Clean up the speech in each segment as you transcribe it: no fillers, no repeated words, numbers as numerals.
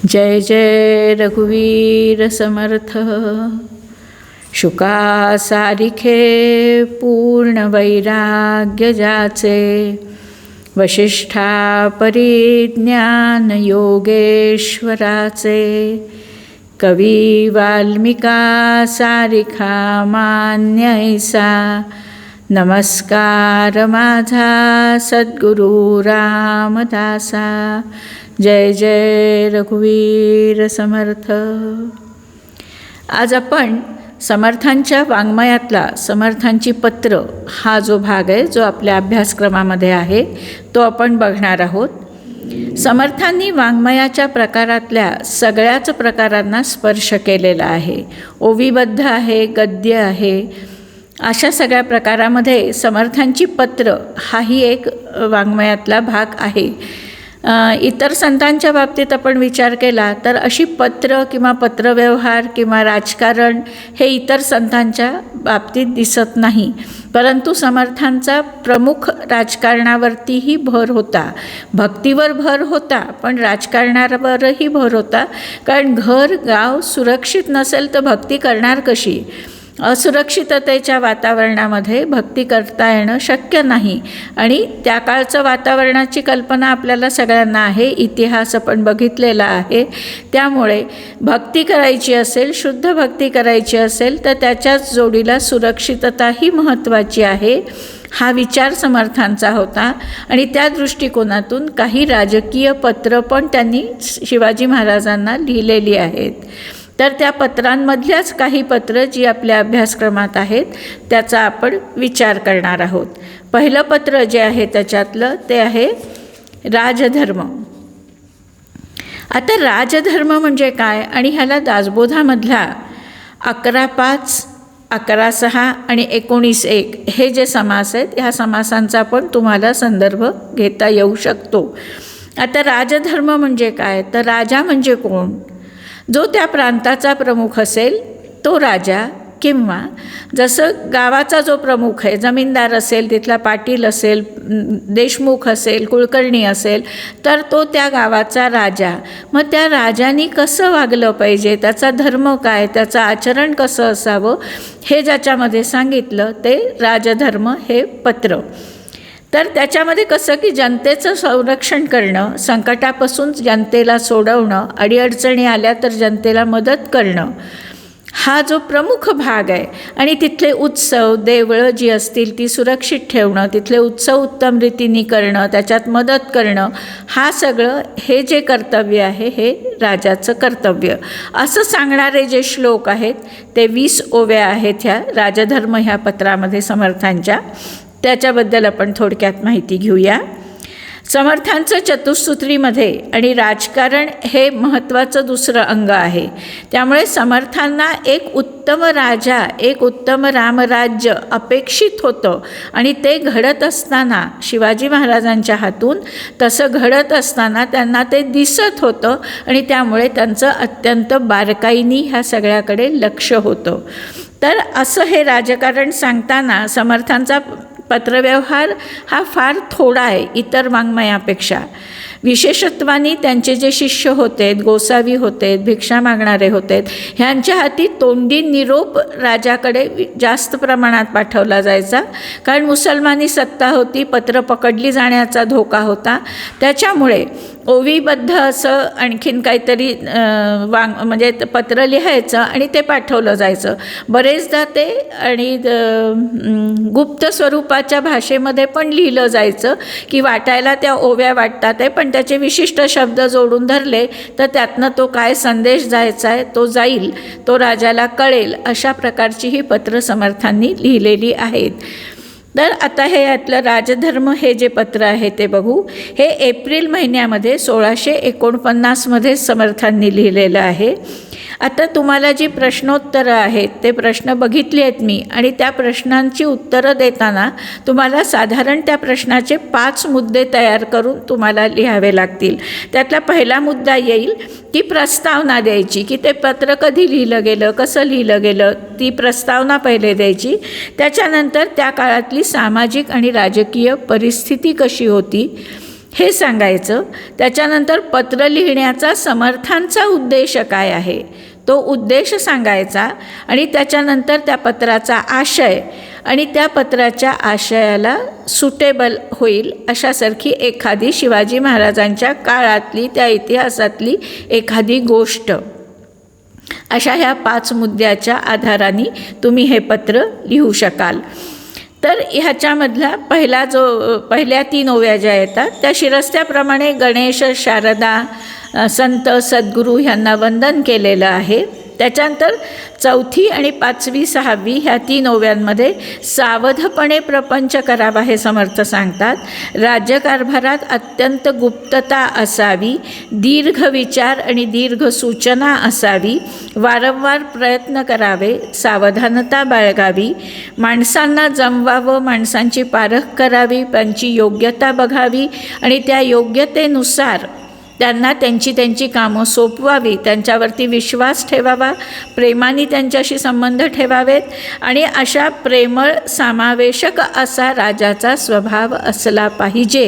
जय जय रघुवीर समर्थ। शुका सारिखे पूर्ण वैराग्य जाचे, वशिष्ठा परिज्ञान योगेश्वराचे। कवी वाल्मिका सारिखा मान्य ऐसा, नमस्कार माझा सद्गुरु रामदासा। जय जय रघुवीर समर्थ। आज आपण समर्थांच्या वाङ्मयातला समर्थांची पत्र हा जो भाग आहे, जो आपल्या अभ्यासक्रमामध्ये आहे, तो आपण बघणार आहोत। समर्थांनी वाङ्मयाच्या प्रकारातल्या सगळ्याच प्रकारांना स्पर्श केलेला आहे। ओवीबद्ध आहे, गद्य आहे, अशा सगळ्या प्रकारामध्ये समर्थांची पत्र हाही एक वाङ्मयातला भाग आहे। इतर संतांच्या बाबतीत आपण विचार केला तर अशी पत्र किंवा पत्रव्यवहार किंवा राजकारण हे इतर संतांच्या बाबतीत दिसत नाही, परंतु समर्थांचा प्रमुख राजकारणावरतीही भर होता, भक्तीवर भर होता, पण राजकारणावरही भर होता। कारण घर गाव सुरक्षित नसेल तर भक्ती करणार कशी? असुरक्षिततेच्या वातावरणामध्ये भक्ती करता येणं शक्य नाही। आणि त्या काळचं वातावरणाची कल्पना आपल्याला सगळ्यांना आहे, इतिहास आपण बघितलेला आहे। त्यामुळे भक्ती करायची असेल, शुद्ध भक्ती करायची असेल तर त्याच्याच जोडीला सुरक्षितताही महत्त्वाची आहे, हा विचार समर्थांचा होता। आणि त्या दृष्टिकोनातून काही राजकीय पत्र पण त्यांनी शिवाजी महाराजांना लिहिलेली आहेत। तर त्या पत्रांमधल्याच काही पत्र जी आपल्या अभ्यासक्रमात आहेत त्याचा आपण विचार करणार आहोत। पहिलं पत्र जे आहे त्याच्यातलं ते आहे राजधर्म। आता राजधर्म म्हणजे काय आणि ह्याला दासबोधामधला 11.5, 11.6 आणि 19.1 हे जे समास आहेत, ह्या समासांचा पण तुम्हाला संदर्भ घेता येऊ शकतो। आता राजधर्म म्हणजे काय, तर राजा म्हणजे कोण? जो त्या प्रांताचा प्रमुख असेल तो राजा, किंवा जसं गावाचा जो प्रमुख आहे, जमीनदार असेल, तिथला पाटील असेल, देशमुख असेल, कुलकर्णी असेल, तर तो त्या गावाचा राजा। मग त्या राजाने कसं वागलं पाहिजे, त्याचा धर्म काय, त्याचं आचरण कसं असावं, हे ज्याच्यामध्ये सांगितलं ते राजधर्म हे पत्र। तर त्याच्यामध्ये कसं की जनतेचं संरक्षण करणं, संकटापासून जनतेला सोडवणं, अडीअडचणी आल्या तर जनतेला मदत करणं, हा जो प्रमुख भाग आहे। आणि तिथले उत्सव, देवळं जी असतील ती सुरक्षित ठेवणं, तिथले उत्सव उत्तम रीतीने करणं, त्याच्यात मदत करणं, हा सगळं हे जे कर्तव्य आहे हे राजाचं कर्तव्य। असं सांगणारे जे श्लोक आहेत ते 20 ओव्या आहेत ह्या राजधर्म ह्या पत्रामध्ये समर्थांच्या, त्याच्याबद्दल आपण थोडक्यात माहिती घेऊया। समर्थांचं चतुसूत्रीमध्ये आणि राजकारण हे महत्त्वाचं दुसरं अंग आहे। त्यामुळे समर्थांना एक उत्तम राजा, एक उत्तम रामराज्य अपेक्षित होतं आणि ते घडत असताना शिवाजी महाराजांच्या हातून तसं घडत असताना त्यांना ते दिसत होतं आणि त्यामुळे त्यांचं अत्यंत बारकाईने ह्या सगळ्याकडे लक्ष होतं। तर असं हे राजकारण सांगताना समर्थांचा पत्रव्यवहार हा फार थोडा आहे इतर वाङ्मयापेक्षा। विशेषत्वाने त्यांचे जे शिष्य होते, गोसावी होते, भिक्षा मागणारे होते, ह्यांच्या हाती तोंडी निरोप राजाकडे जास्त प्रमाणात पाठवला जायचा। कारण मुसलमानी सत्ता होती, पत्र पकडली जाण्याचा धोका होता। त्याच्यामुळे ओवीबद्ध असं आणखीन काहीतरी म्हणजे पत्र लिहायचं आणि ते पाठवलं जायचं। बरेचदा ते आणि गुप्त स्वरूपाच्या भाषेमध्ये पण लिहिलं जायचं की वाटायला त्या ओव्या वाटतात आहे, पण त्याचे विशिष्ट शब्द जोडून धरले तर त्यातनं तो काय संदेश जायचा आहे तो जाईल, तो राजाला कळेल, अशा प्रकारची ही पत्र समर्थांनी लिहिलेली आहेत। तर आता हे यातलं राजधर्म हे जे पत्र आहे ते बघू। हे एप्रिल महिन्यामध्ये 1649 मध्ये समर्थांनी लिहिलेलं आहे। आता तुम्हाला जी प्रश्नोत्तरं आहेत ते प्रश्न बघितले आहेत मी, आणि त्या प्रश्नांची उत्तरं देताना तुम्हाला साधारण त्या प्रश्नाचे 5 मुद्दे तयार करून तुम्हाला लिहावे लागतील। त्यातला पहिला मुद्दा येईल की प्रस्तावना द्यायची, की ते पत्र कधी लिहिलं गेलं, कसं लिहिलं गेलं, ती प्रस्तावना पहिले द्यायची। त्याच्यानंतर त्या काळातली सामाजिक आणि राजकीय परिस्थिती कशी होती, हे सांगायचं. त्याच्यानंतर पत्र लिहिण्याचा समर्थांचा उद्देश काय आहे तो उद्देश सांगायचा आणि त्याच्यानंतर त्या पत्राचा आशय आणि त्या पत्राच्या आशयाला सुटेबल होईल अशासारखी एखादी शिवाजी महाराजांच्या काळातली त्या इतिहासातली एखादी गोष्ट, अशा ह्या 5 मुद्द्याच्या आधाराने तुम्ही हे पत्र लिहू शकाल. तर ह्याच्यामधला पहिल्या 3 ओव्या ज्या येतात त्या शिरस्त्याप्रमाणे गणेश, शारदा, संत, सद्गुरू ह्यांना वंदन केलेलं आहे. त्याच्यानंतर 4थी आणि 5वी 6वी ह्या 3 ओव्यांमध्ये सावधपणे प्रपंच करावा हे समर्थ सांगतात. राज्यकारभारात अत्यंत गुप्तता असावी, दीर्घ विचार आणि दीर्घ सूचना असावी, वारंवार प्रयत्न करावे, सावधानता बाळगावी, माणसांना जमवावं, माणसांची पारख करावी, त्यांची योग्यता बघावी आणि त्या योग्यतेनुसार त्यांना त्यांची कामं सोपवावी, त्यांच्यावरती विश्वास ठेवावा, प्रेमाने त्यांच्याशी संबंध ठेवावेत आणि अशा प्रेमळ समावेशक असा राजाचा स्वभाव असला पाहिजे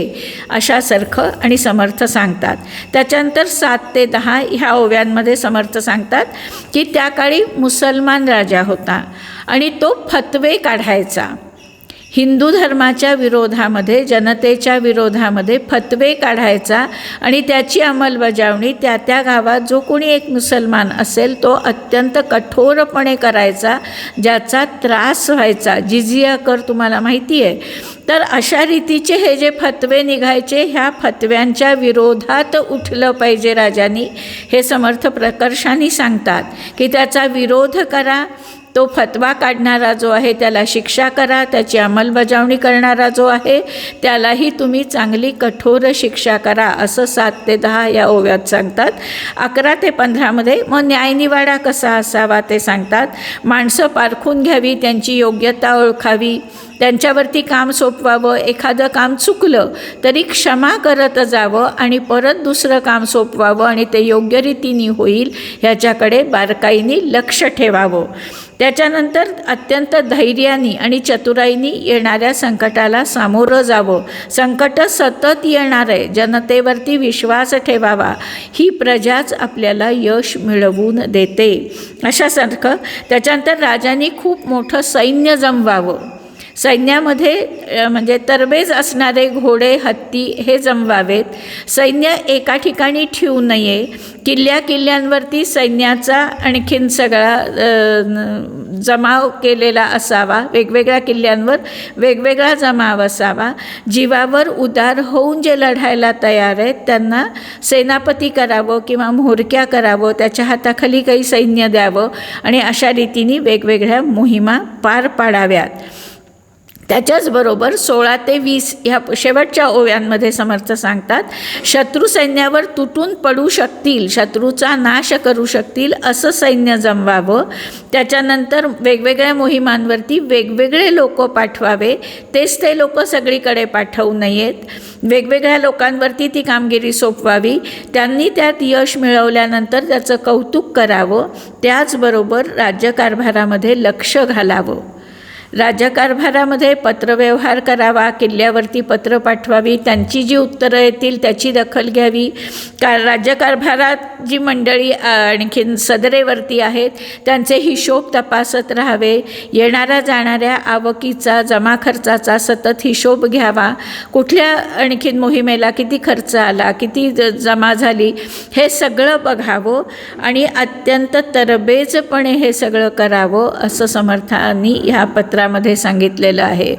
अशासारखं आणि समर्थ सांगतात. त्याच्यानंतर 7 ते 10 ह्या ओव्यांमध्ये समर्थ सांगतात की त्या काळी मुसलमान राजा होता आणि तो फतवे काढायचा. हिंदू धर्माच्या विरोधामध्ये, जनतेच्या विरोधामध्ये फतवे काढायचा आणि त्याची अंमलबजावणी त्या गावात जो कोणी एक मुसलमान असेल तो अत्यंत कठोरपणे करायचा, ज्याचा त्रास व्हायचा. जिझिया कर तुम्हाला माहिती आहे. तर अशा रीतीचे हे जे फतवे निघायचे, ह्या फतव्यांच्या विरोधात उठलं पाहिजे राजांनी, हे समर्थ प्रकर्षाने सांगतात की त्याचा विरोध करा. तो फतवा काढणारा जो आहे त्याला शिक्षा करा, त्याची अंमलबजावणी करणारा जो आहे त्यालाही तुम्ही चांगली कठोर शिक्षा करा, असं 7 ते 10 या ओव्यात सांगतात. 11 ते 15मध्ये मग न्यायनिवाडा कसा असावा ते सांगतात. माणसं पारखून घ्यावी, त्यांची योग्यता ओळखावी, त्यांच्यावरती काम सोपवावं, एखादं काम चुकलं तरी क्षमा करत जावं आणि परत दुसरं काम सोपवावं आणि ते योग्य रीतीने होईल ह्याच्याकडे बारकाईने लक्ष ठेवावं. त्याच्यानंतर अत्यंत धैर्याने आणि चतुराईने येणाऱ्या संकटाला सामोरं जावं. संकट सतत येणार आहे, जनतेवरती विश्वास ठेवावा, ही प्रजाच आपल्याला यश मिळवून देते अशासारखं. त्याच्यानंतर राजांनी खूप मोठं सैन्य जमवावं. सैन्यामध्ये म्हणजे तरबेज असणारे घोडे, हत्ती हे जमवावेत. सैन्य एका ठिकाणी ठेवू नये. किल्ल्यांवरती सैन्याचा आणखीन सगळा जमाव केलेला असावा. वेगवेगळ्या किल्ल्यांवर वेगवेगळा जमाव असावा. जीवावर उदार होऊन जे लढायला तयार आहेत त्यांना सेनापती करावं किंवा म्होरक्या करावं, त्याच्या हाताखाली काही सैन्य द्यावं आणि अशा रीतीने वेगवेगळ्या मोहिमा पार पाडाव्यात. त्याच्याचबरोबर 16 ते 20 ह्या शेवटच्या ओव्यांमध्ये समर्थ सांगतात शत्रू सैन्यावर तुटून पडू शकतील, शत्रूचा नाश करू शकतील असं सैन्य जमवावं. त्याच्यानंतर वेगवेगळ्या मोहिमांवरती वेगवेगळे लोक पाठवावे. तेच ते लोक सगळीकडे पाठवू नयेत. वेगवेगळ्या लोकांवरती ती कामगिरी सोपवावी. त्यांनी त्यात यश मिळवल्यानंतर त्याचं कौतुक करावं. त्याचबरोबर राज्यकारभारामध्ये लक्ष घालावं. राज्यकारभारामध्ये पत्रव्यवहार करावा, किल्ल्यावरती पत्र पाठवावी, त्यांची जी उत्तरं येतील त्याची दखल घ्यावी. राज्यकारभारात जी मंडळी आणखीन सदरेवरती आहेत त्यांचे हिशोब तपासत राहावे. येणाऱ्या जाणाऱ्या आवकीचा, जमा खर्चाचा सतत हिशोब घ्यावा. कुठल्या आणखीन मोहिमेला किती खर्च आला, किती जमा झाली, हे सगळं बघावं आणि अत्यंत तरबेजपणे हे सगळं करावं असं समर्थांनी ह्या मध्ये सांगितलेलं आहे.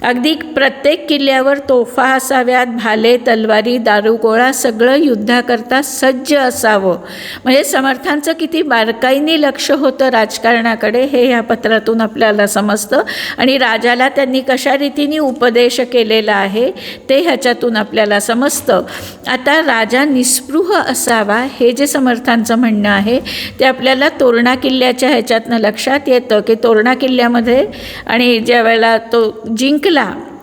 अगदी प्रत्येक किल्ल्यावर तोफा असाव्यात, भाले, तलवारी, दारुगोळा सगळं युद्धाकरता सज्ज असावं. म्हणजे समर्थांचं किती बारकाईने लक्ष होतं राजकारणाकडे हे ह्या पत्रातून आपल्याला समजतं आणि राजाला त्यांनी कशा रीतीने उपदेश केलेला आहे ते ह्याच्यातून आपल्याला समजतं. आता राजा निस्पृह असावा हे जे समर्थांचं म्हणणं आहे ते आपल्याला तोरणा किल्ल्याच्या ह्याच्यातनं लक्षात येतं की तोरणा किल्ल्यामध्ये आणि ज्या वेळेला तो जिंकला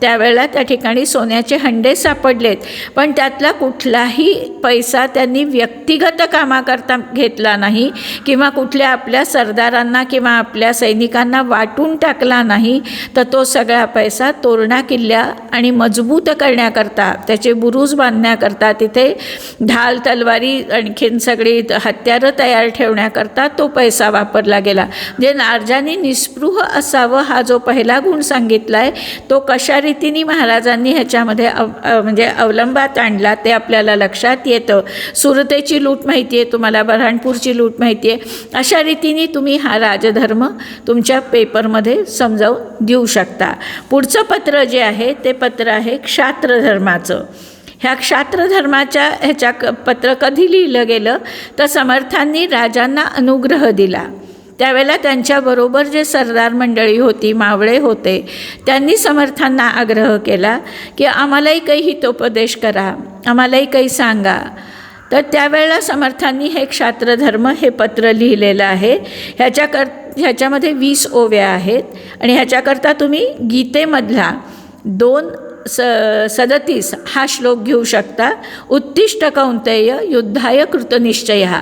त्यावेळेला त्या ठिकाणी सोन्याचे हंडे सापडलेत, पण त्यातला कुठलाही पैसा त्यांनी व्यक्तिगत कामाकरता घेतला नाही किंवा कुठल्या आपल्या सरदारांना किंवा आपल्या सैनिकांना वाटून टाकला नाही, तर तो सगळा पैसा तोरणा किल्ल्या आणि मजबूत करण्याकरता, त्याचे बुरुज बांधण्याकरता, तिथे ढाल तलवारी आणखीन सगळी हत्यारं तयार ठेवण्याकरता तो पैसा वापरला गेला. म्हणजे राजांनी निस्पृह असावं हा जो पहिला गुण सांगितला आहे, तो कशा रीतीने महाराजांनी ह्याच्यामध्ये म्हणजे अवलंबात आणला ते आपल्याला लक्षात येतं. सुरतेची लूट माहिती आहे तुम्हाला, बऱ्हाणपूरची लूट माहिती आहे. अशा रीतीने तुम्ही हा राजधर्म तुमच्या पेपरमध्ये समजावून देऊ शकता. पुढचं पत्र जे आहे ते पत्र आहे क्षात्र धर्माचं. ह्या क्षात्र धर्माच्या ह्याच्या पत्र कधी लिहिलं गेलं तर समर्थांनी राजांना अनुग्रह दिला त्यावेळेला त्यांच्याबरोबर जे सरदार मंडळी होती, मावळे होते, त्यांनी समर्थांना आग्रह केला की आम्हालाही काही हितोपदेश करा, आम्हालाही काही सांगा. तर त्यावेळेला समर्थांनी हे क्षात्रधर्म हे पत्र लिहिलेलं आहे. ह्याच्यामध्ये 20 ओव्या आहेत आणि ह्याच्याकरता तुम्ही गीतेमधला 2:37 हा श्लोक घेऊ शकता. उत्तिष्ठ कौंतेय युद्धाय कृतनिश्चयः.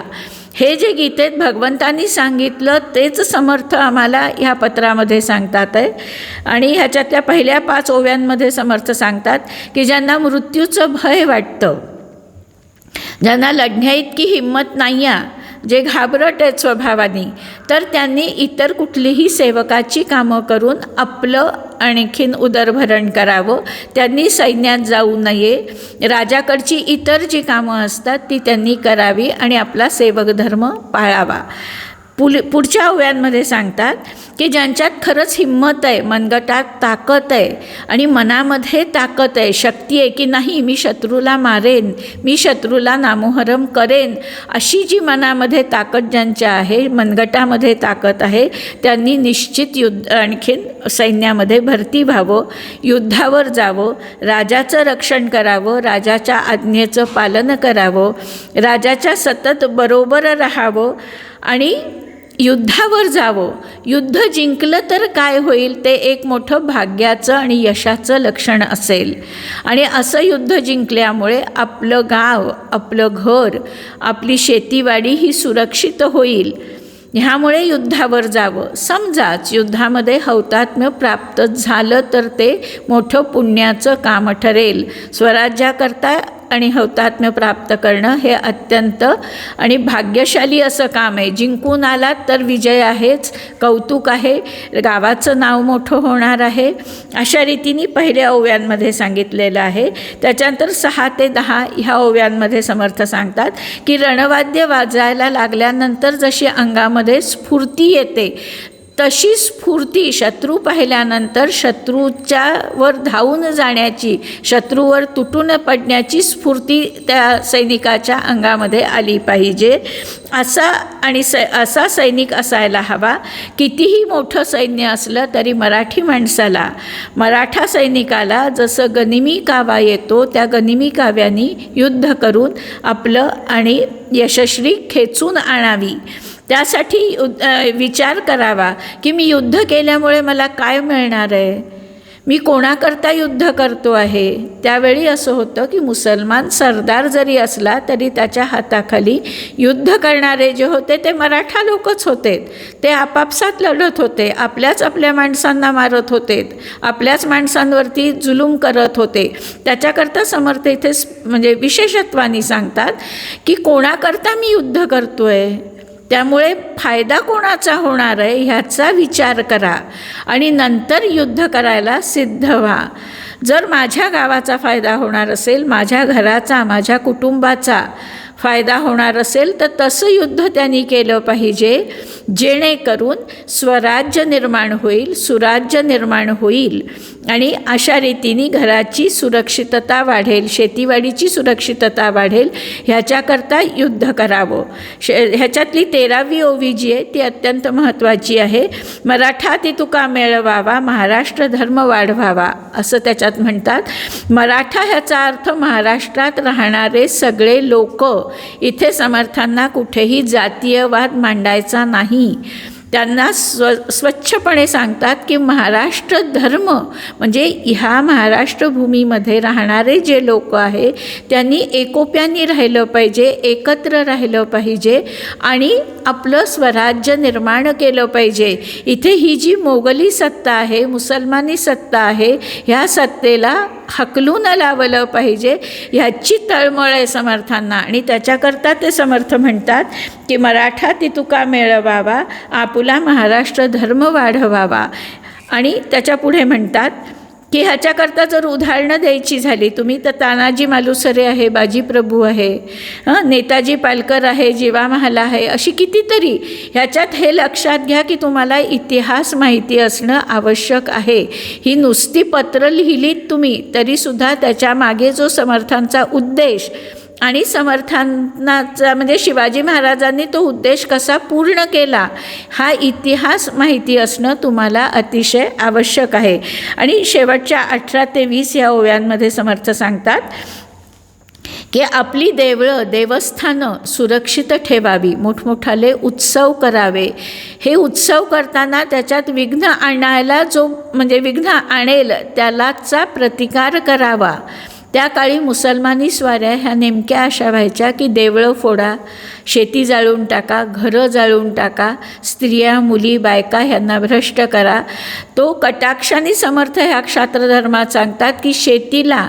हे जे गीतेत भगवंतांनी सांगितलं तेच समर्थ आम्हाला ह्या पत्रामध्ये सांगतात आहे. आणि ह्याच्यातल्या पहिल्या 5 ओव्यांमध्ये समर्थ सांगतात की ज्यांना मृत्यूचं भय वाटतं, ज्यांना लढण्या इतकी हिंमत नाही आहे, जे घाबरट आहेत स्वभावाने, तर त्यांनी इतर कुठलीही सेवकाची कामं करून आपलं आणखीन उदरभरण करावं. त्यांनी सैन्यात जाऊ नये, राजाकडची इतर जी कामं असतात ती त्यांनी करावी आणि आपला सेवक धर्म पाळावा. पुढच्या ओव्यांमध्ये सांगतात की ज्यांच्यात खरंच हिंमत आहे, मनगटात ताकद आहे आणि मनामध्ये ताकद आहे, शक्ती आहे की नाही मी शत्रूला मारेन, मी शत्रूला नामोहरम करेन, अशी जी मनामध्ये ताकद ज्यांच्या आहे, मनगटामध्ये ताकद आहे, त्यांनी निश्चित आणखीन सैन्यामध्ये भरती व्हावं, युद्धावर जावं, राजाचं रक्षण करावं, राजाच्या आज्ञेचं पालन करावं, राजाच्या सतत बरोबर राहावं आणि युद्धावर जावं. युद्ध जिंकलं तर काय होईल, ते एक मोठं भाग्याचं आणि यशाचं लक्षण असेल. आणि असं युद्ध जिंकल्यामुळे आपलं गाव, आपलं घर, आपली शेतीवाडी ही सुरक्षित होईल. ह्यामुळे युद्धावर जावं. समजाच युद्धामध्ये हौतात्म्य प्राप्त झालं तर ते मोठं पुण्याचं काम ठरेल. स्वराज्याकरता आणि हौतात्म्य प्राप्त करणं हे अत्यंत आणि भाग्यशाली असं काम आहे. जिंकून आलात तर विजय आहेच, कौतुक आहे, गावाचं नाव मोठं होणार आहे. अशा रीतीने पहिल्या ओव्यांमध्ये सांगितलेलं आहे. त्याच्यानंतर 6 ते 10 ह्या ओव्यांमध्ये समर्थ सांगतात की रणवाद्य वाजायला लागल्यानंतर जशी अंगामध्ये स्फूर्ती येते, तशी स्फूर्ती शत्रू पाहिल्यानंतर शत्रूच्या वर धावून जाण्याची, शत्रूवर तुटून पडण्याची स्फूर्ती त्या सैनिकाच्या अंगामध्ये आली पाहिजे. असा सैनिक असायला हवा. कितीही मोठं सैन्य असलं तरी मराठी माणसाला, मराठा सैनिकाला जसं गनिमी कावा येतो, त्या गनिमी काव्यानी युद्ध करून आपलं आणि यशस्वी खेचून आणावी. त्यासाठी विचार करावा की मी युद्ध केल्यामुळे मला काय मिळणार आहे, मी कोणाकरता युद्ध करतो आहे. त्यावेळी असं होतं की मुसलमान सरदार जरी असला तरी त्याच्या हाताखाली युद्ध करणारे जे होते ते मराठा लोकच होते. ते आपापसात लढत होते, आपल्या माणसांना मारत होते, आपल्याच माणसांवरती जुलूम करत होते. त्याच्याकरता समर्थ इथे म्हणजे विशेषत्वाने सांगतात की कोणाकरता मी युद्ध करतो आहे, त्यामुळे फायदा कोणाचा होणार आहे ह्याचा विचार करा आणि नंतर युद्ध करायला सिद्ध व्हा. जर माझ्या गावाचा फायदा होणार असेल, माझ्या घराचा, माझ्या कुटुंबाचा फायदा होणार असेल तर तसं युद्ध त्यांनी केलं पाहिजे, जेणेकरून स्वराज्य निर्माण होईल, सुराज्य निर्माण होईल आणि अशा रीतीने घराची सुरक्षितता वाढेल, शेतीवाडीची सुरक्षितता वाढेल. ह्याच्याकरता युद्ध करावं. ह्याच्यातली 13वी ओवी जी आहे ती अत्यंत महत्त्वाची आहे. मराठा ती तुका मेळवावा, महाराष्ट्र धर्म वाढवावा, असं त्याच्यात म्हणतात. मराठा ह्याचा अर्थ महाराष्ट्रात राहणारे सगळे लोक. इथे समर्थांना कुठेही जातीयवाद मांडायचा नाही. त्यांना स्वच्छपणे सांगतात की महाराष्ट्र धर्म म्हणजे ह्या महाराष्ट्र भूमीमध्ये राहणारे जे लोक आहे त्यांनी एकोप्याने राहिलं पाहिजे, एकत्र राहिलं पाहिजे आणि आपलं स्वराज्य निर्माण केलं पाहिजे. इथे ही जी मोगली सत्ता आहे, मुसलमानी सत्ता आहे, ह्या सत्तेला हकलून लावलं पाहिजे, ह्याची तळमळ आहे समर्थांना. आणि त्याच्याकरता ते समर्थ म्हणतात की मराठा ती तुका मेळवावा, आपुला महाराष्ट्र धर्म वाढवावा. आणि त्याच्या पुढे म्हणतात की ह्याच्याकरता जर उदाहरणं द्यायची झाली तुम्ही तर तानाजी मालुसरे आहे, बाजी प्रभू आहे, नेताजी पालकर आहे, जीवा महाल आहे, अशी कितीतरी. ह्याच्यात हे लक्षात घ्या की तुम्हाला इतिहास माहिती असणं आवश्यक आहे. ही नुसती पत्र लिहिलीत तुम्ही तरीसुद्धा त्याच्या मागे जो समर्थांचा उद्देश आणि समर्थांचा म्हणजे शिवाजी महाराजांनी तो उद्देश कसा पूर्ण केला हा इतिहास माहिती असणं तुम्हाला अतिशय आवश्यक आहे. आणि शेवटच्या 18 ते 20 या ओव्यांमध्ये समर्थ सांगतात की आपली देवळं देवस्थानं सुरक्षित ठेवावी, मोठमोठाले उत्सव करावे. हे उत्सव करताना त्याच्यात विघ्न आणायला जो म्हणजे विघ्न आणेल त्यालाचा प्रतिकार करावा. त्या काळी मुसलमानी स्वाऱ्या ह्या नेमक्या अशा व्हायच्या की देवळं फोडा, शेती जाळून टाका, घरं जाळून टाका, स्त्रिया मुली बायका ह्यांना भ्रष्ट करा. तो कटाक्षाने समर्थ ह्या क्षात्रधर्मात सांगतात की शेतीला,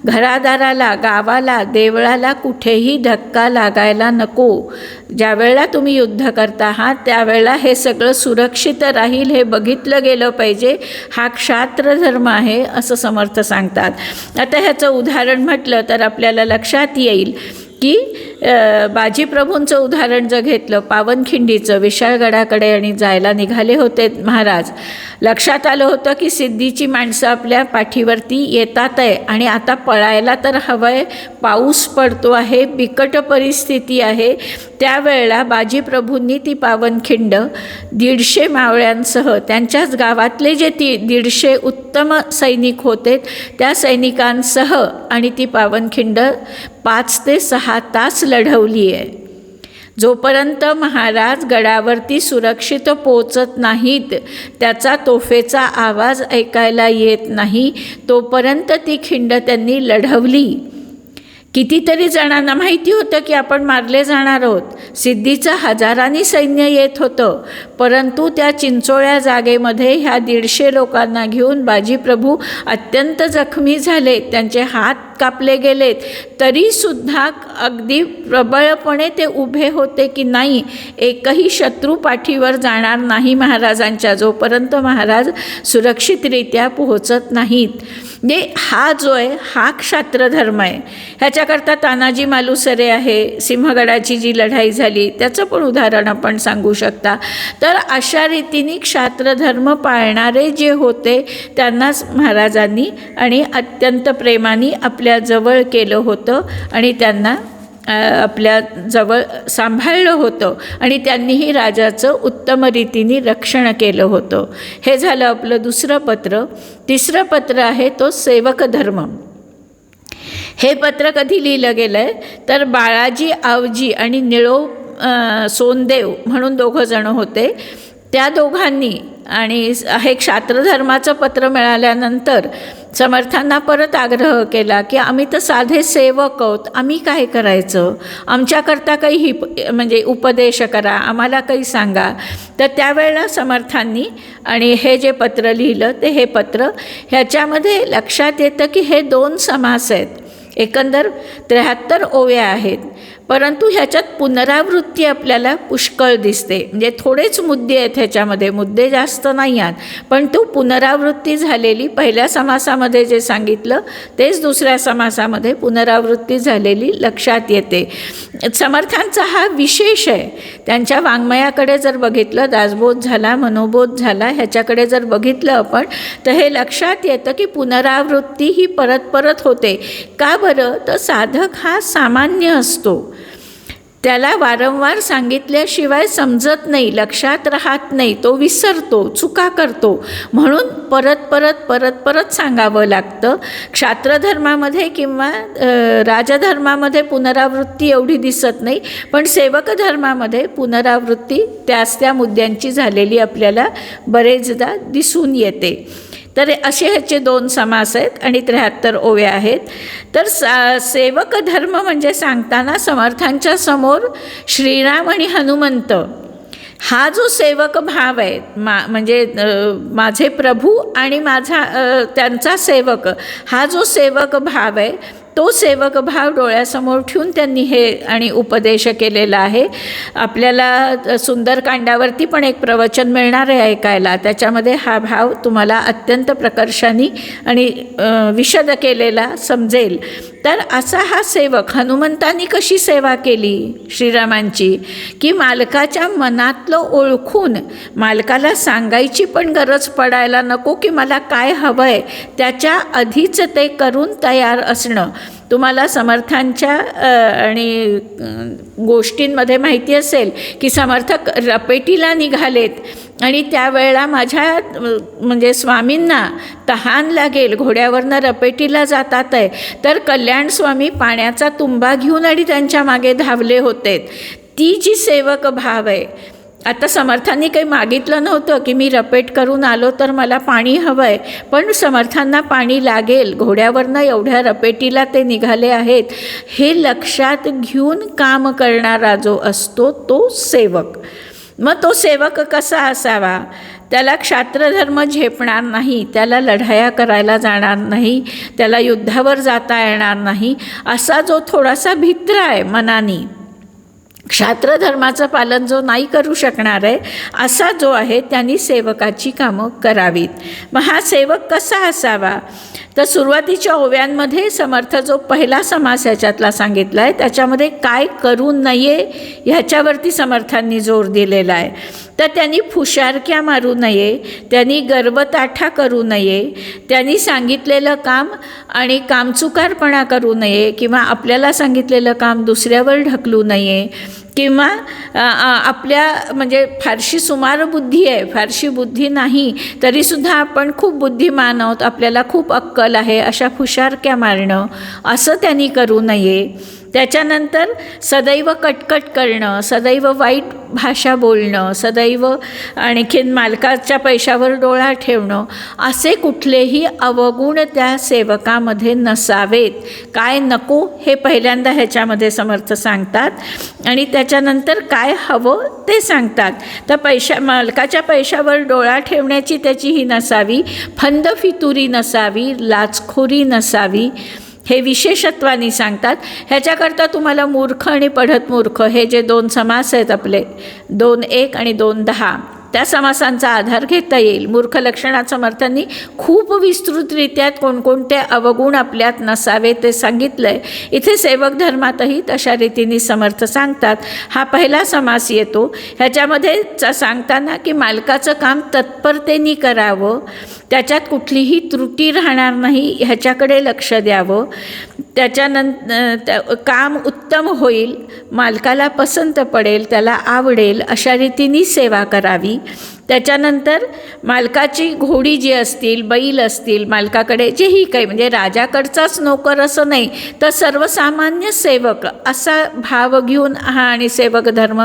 घरादाराला, गावाला, देवळाला कुठेही धक्का लागायला नको. ज्यावेळेला तुम्ही युद्ध करता आहात त्यावेळेला हे सगळं सुरक्षित राहील हे बघितलं गेलं पाहिजे. हा क्षात्रधर्म आहे असं समर्थ सांगतात. आता ह्याचं उदाहरण म्हटलं तर आपल्याला लक्षात येईल की बाजीप्रभूंचं उदाहरण जर घेतलं, पावनखिंडीचं, विशाळगडाकडे आणि जायला निघाले होते महाराज. लक्षात आलं होतं की सिद्धीची माणसं आपल्या पाठीवरती येतात आहे आणि आता पळायला तर हवं आहे, पाऊस पडतो आहे, बिकट परिस्थिती आहे. त्यावेळेला बाजीप्रभूंनी ती पावनखिंड 150 मावळ्यांसह त्यांच्याच गावातले जे 150 उत्तम सैनिक होते त्या सैनिकांसह आणि ती पावनखिंड 5 ते 6 तास लढवली आहे. जोपर्यंत महाराज गडावरती सुरक्षित पोचत नाहीत, त्याचा तोफेचा आवाज ऐकायला येत नाही, तोपर्यंत ती खिंड त्यांनी लढवली. कितीतरी जणांना माहिती होतं की आपण मारले जाणार आहोत. सिद्धीचं हजारांनी सैन्य येत होतं, परंतु त्या चिंचोळ्या जागेमध्ये ह्या 150 लोकांना घेऊन बाजीप्रभू अत्यंत जखमी झाले, त्यांचे हात कापले गेलेत. तरीसुद्धा अगदी प्रबळपणे ते उभे होते की नाही, एकही शत्रू पाठीवर जाणार नाही महाराजांच्या, जोपर्यंत महाराज सुरक्षितरित्या पोहोचत नाहीत. म्हणजे हा जो आहे हा क्षात्रधर्म आहे. ह्याच्याकरता तानाजी मालुसरे आहे, सिंहगडाची जी लढाई झाली त्याचं पण उदाहरण आपण सांगू शकता. तर अशा रीतीने क्षात्रधर्म पाळणारे जे होते त्यांनाच महाराजांनी आणि अत्यंत प्रेमाने आपल्या जवळ केलं होतं आणि त्यांना आपल्या जवळ सांभाळलं होतं आणि त्यांनीही राजाचं उत्तम रीतीने रक्षण केलं होतं. हे झालं आपलं दुसरं पत्र. तिसरं पत्र आहे तो सेवक धर्म. हे पत्र कधी लिहिलं गेलं आहे तर बाळाजी आवजी आणि निळो सोनदेव म्हणून 2 जण होते. त्या दोघांनी आणि हे क्षात्रधर्माचं पत्र मिळाल्यानंतर समर्थांना परत आग्रह केला की आम्ही तर साधे सेवक आहोत, आम्ही काय करायचं, आमच्याकरता काही म्हणजे उपदेश करा, आम्हाला काही सांगा. तर त्यावेळेला समर्थांनी आणि हे जे पत्र लिहिलं ते हे पत्र ह्याच्यामध्ये लक्षात येतं की हे 2 समास आहेत. एकंदर 73 ओव्या आहेत, परंतु ह्याच्यात पुनरावृत्ती आपल्याला पुष्कळ दिसते. म्हणजे थोडेच मुद्दे आहेत ह्याच्यामध्ये, मुद्दे जास्त नाही आहेत, पण तो पुनरावृत्ती झालेली पहिल्या समासामध्ये जे सांगितलं तेच दुसऱ्या समासामध्ये पुनरावृत्ती झालेली लक्षात येते. समर्थांचा हा विशेष आहे. त्यांच्या वाङ्मयाकडे जर बघितलं, दासबोध झाला, मनोबोध झाला, ह्याच्याकडे जर बघितलं आपण तर हे लक्षात येतं की पुनरावृत्ती ही परत परत होते. का बरं? तर साधक हा सामान्य असतो. त्याला वारंवार सांगितल्याशिवाय समजत नाही, लक्षात राहत नाही, तो विसरतो, चुका करतो, म्हणून परत परत परत परत सांगावं लागतं. क्षात्रधर्मामध्ये किंवा राजधर्मामध्ये पुनरावृत्ती एवढी दिसत नाही, पण सेवक धर्मामध्ये पुनरावृत्ती त्या मुद्द्यांची झालेली आपल्याला बरेचदा दिसून येते. तर असे ह्याचे 2 समास आहेत आणि 73 ओव्या आहेत. तर सेवक धर्म म्हणजे सांगताना समर्थांच्या समोर श्रीराम आणि हनुमंत हा जो सेवक भाव आहे, म्हणजे माझे प्रभू आणि माझा त्यांचा सेवक, हा जो सेवक भाव आहे तो सेवक भाव डोळ्यासमोर ठेवून त्यांनी हे आणि उपदेश केलेला आहे. आपल्याला सुंदरकांडावरती पण एक प्रवचन मिळणार आहे ऐकायला, त्याच्यामध्ये हा भाव तुम्हाला अत्यंत प्रकर्षाने आणि विशद केलेला समजेल. तर असा हा सेवक, हनुमंतांनी कशी सेवा केली श्रीरामांची, की मालकाच्या मनातलं ओळखून मालकाला सांगायची पण गरज पडायला नको की मला काय हवं आहे, त्याच्या आधीच ते करून तयार असणं. तुम्हाला समर्थांच्या आणि गोष्टींमध्ये माहिती असेल की समर्थक रपेटीला निघालेत आणि त्यावेळेला माझ्या म्हणजे स्वामींना तहान लागेल, घोड्यावरनं रपेटीला जातात आहे, तर कल्याण स्वामी पाण्याचा तुंबा घेऊन आणि त्यांच्या मागे धावले होते. ती जी सेवक भाव आहे, आता समर्थांनी काही मागितलं नव्हतं की मी रपेट करून आलो तर मला पाणी हवं आहे, पण समर्थांना पाणी लागेल, घोड्यावरनं एवढ्या रपेटीला ते निघाले आहेत, हे लक्षात घेऊन काम करणारा जो असतो तो सेवक. मग तो सेवक कसा असावा? त्याला क्षात्रधर्म झेपणार नाही, त्याला लढाया करायला जाणार नाही, त्याला युद्धावर जाता येणार नाही, असा जो थोडासा भित्र आहे मनानी, क्षात्रधर्माचं पालन जो नाही करू शकणार आहे असा जो आहे, त्यांनी सेवकाची कामं करावीत. मग हा सेवक कसा असावा? तर सुरुवातीच्या ओव्यांमध्ये समर्थ जो पहिला समास ह्याच्यातला सांगितला आहे त्याच्यामध्ये काय करू नये ह्याच्यावरती समर्थांनी जोर दिलेला आहे. तर त्यांनी फुशारक्या मारू नये, त्यांनी गर्वताठा करू नये, त्यांनी सांगितलेलं काम आणि कामचुकारपणा करू नये किंवा आपल्याला सांगितलेलं काम दुसऱ्यावर ढकलू नये, किंवा आपल्या म्हणजे फारशी सुमार बुद्धी आहे, फारशी बुद्धी नाही तरीसुद्धा आपण खूप बुद्धिमान आहोत, आपल्याला खूप अक्कल आहे, अशा फुशारक्या मारणं असं त्यांनी करू नये. त्याच्यानंतर सदैव कटकट करणं, सदैव वाईट भाषा बोलणं, सदैव आणखीन मालकाच्या पैशावर डोळा ठेवणं, असे कुठलेही अवगुण त्या सेवकामध्ये नसावेत. काय नको हे पहिल्यांदा ह्याच्यामध्ये समर्थ सांगतात आणि त्याच्यानंतर काय हवं ते सांगतात. तर मालकाच्या पैशावर डोळा ठेवण्याची त्याची ही नसावी, फंदफितुरी नसावी, लाचखोरी नसावी, हे विशेषत्वानी सांगतात. ह्याच्याकरता तुम्हाला मूर्ख आणि पढत मूर्ख हे जे 2 समास आहेत आपले 2:1 आणि 2:10 त्या समासांचा आधार घेता येईल. मूर्ख लक्षणात समर्थांनी खूप विस्तृतरित्या कोणकोणते अवगुण आपल्यात नसावे ते सांगितलं आहे. इथे सेवक धर्मातही तशा रीतीने समर्थ सांगतात. हा पहिला समास येतो. ह्याच्यामध्ये सांगताना की मालकाचं काम तत्परतेने करावं, त्याच्यात कुठलीही त्रुटी राहणार नाही ह्याच्याकडे लक्ष द्यावं, त्याच्यानंतर काम उत्तम होईल, मालकाला पसंत पडेल, त्याला आवडेल अशा रीतीने सेवा करावी. त्याच्यानंतर मालकाची घोडी जी असतील, बैल असतील, मालकाकडे जेही काही म्हणजे राजाकडचाच नोकर असं नाही तर सर्वसामान्य सेवक असा भाव घेऊन हा आणि सेवक धर्म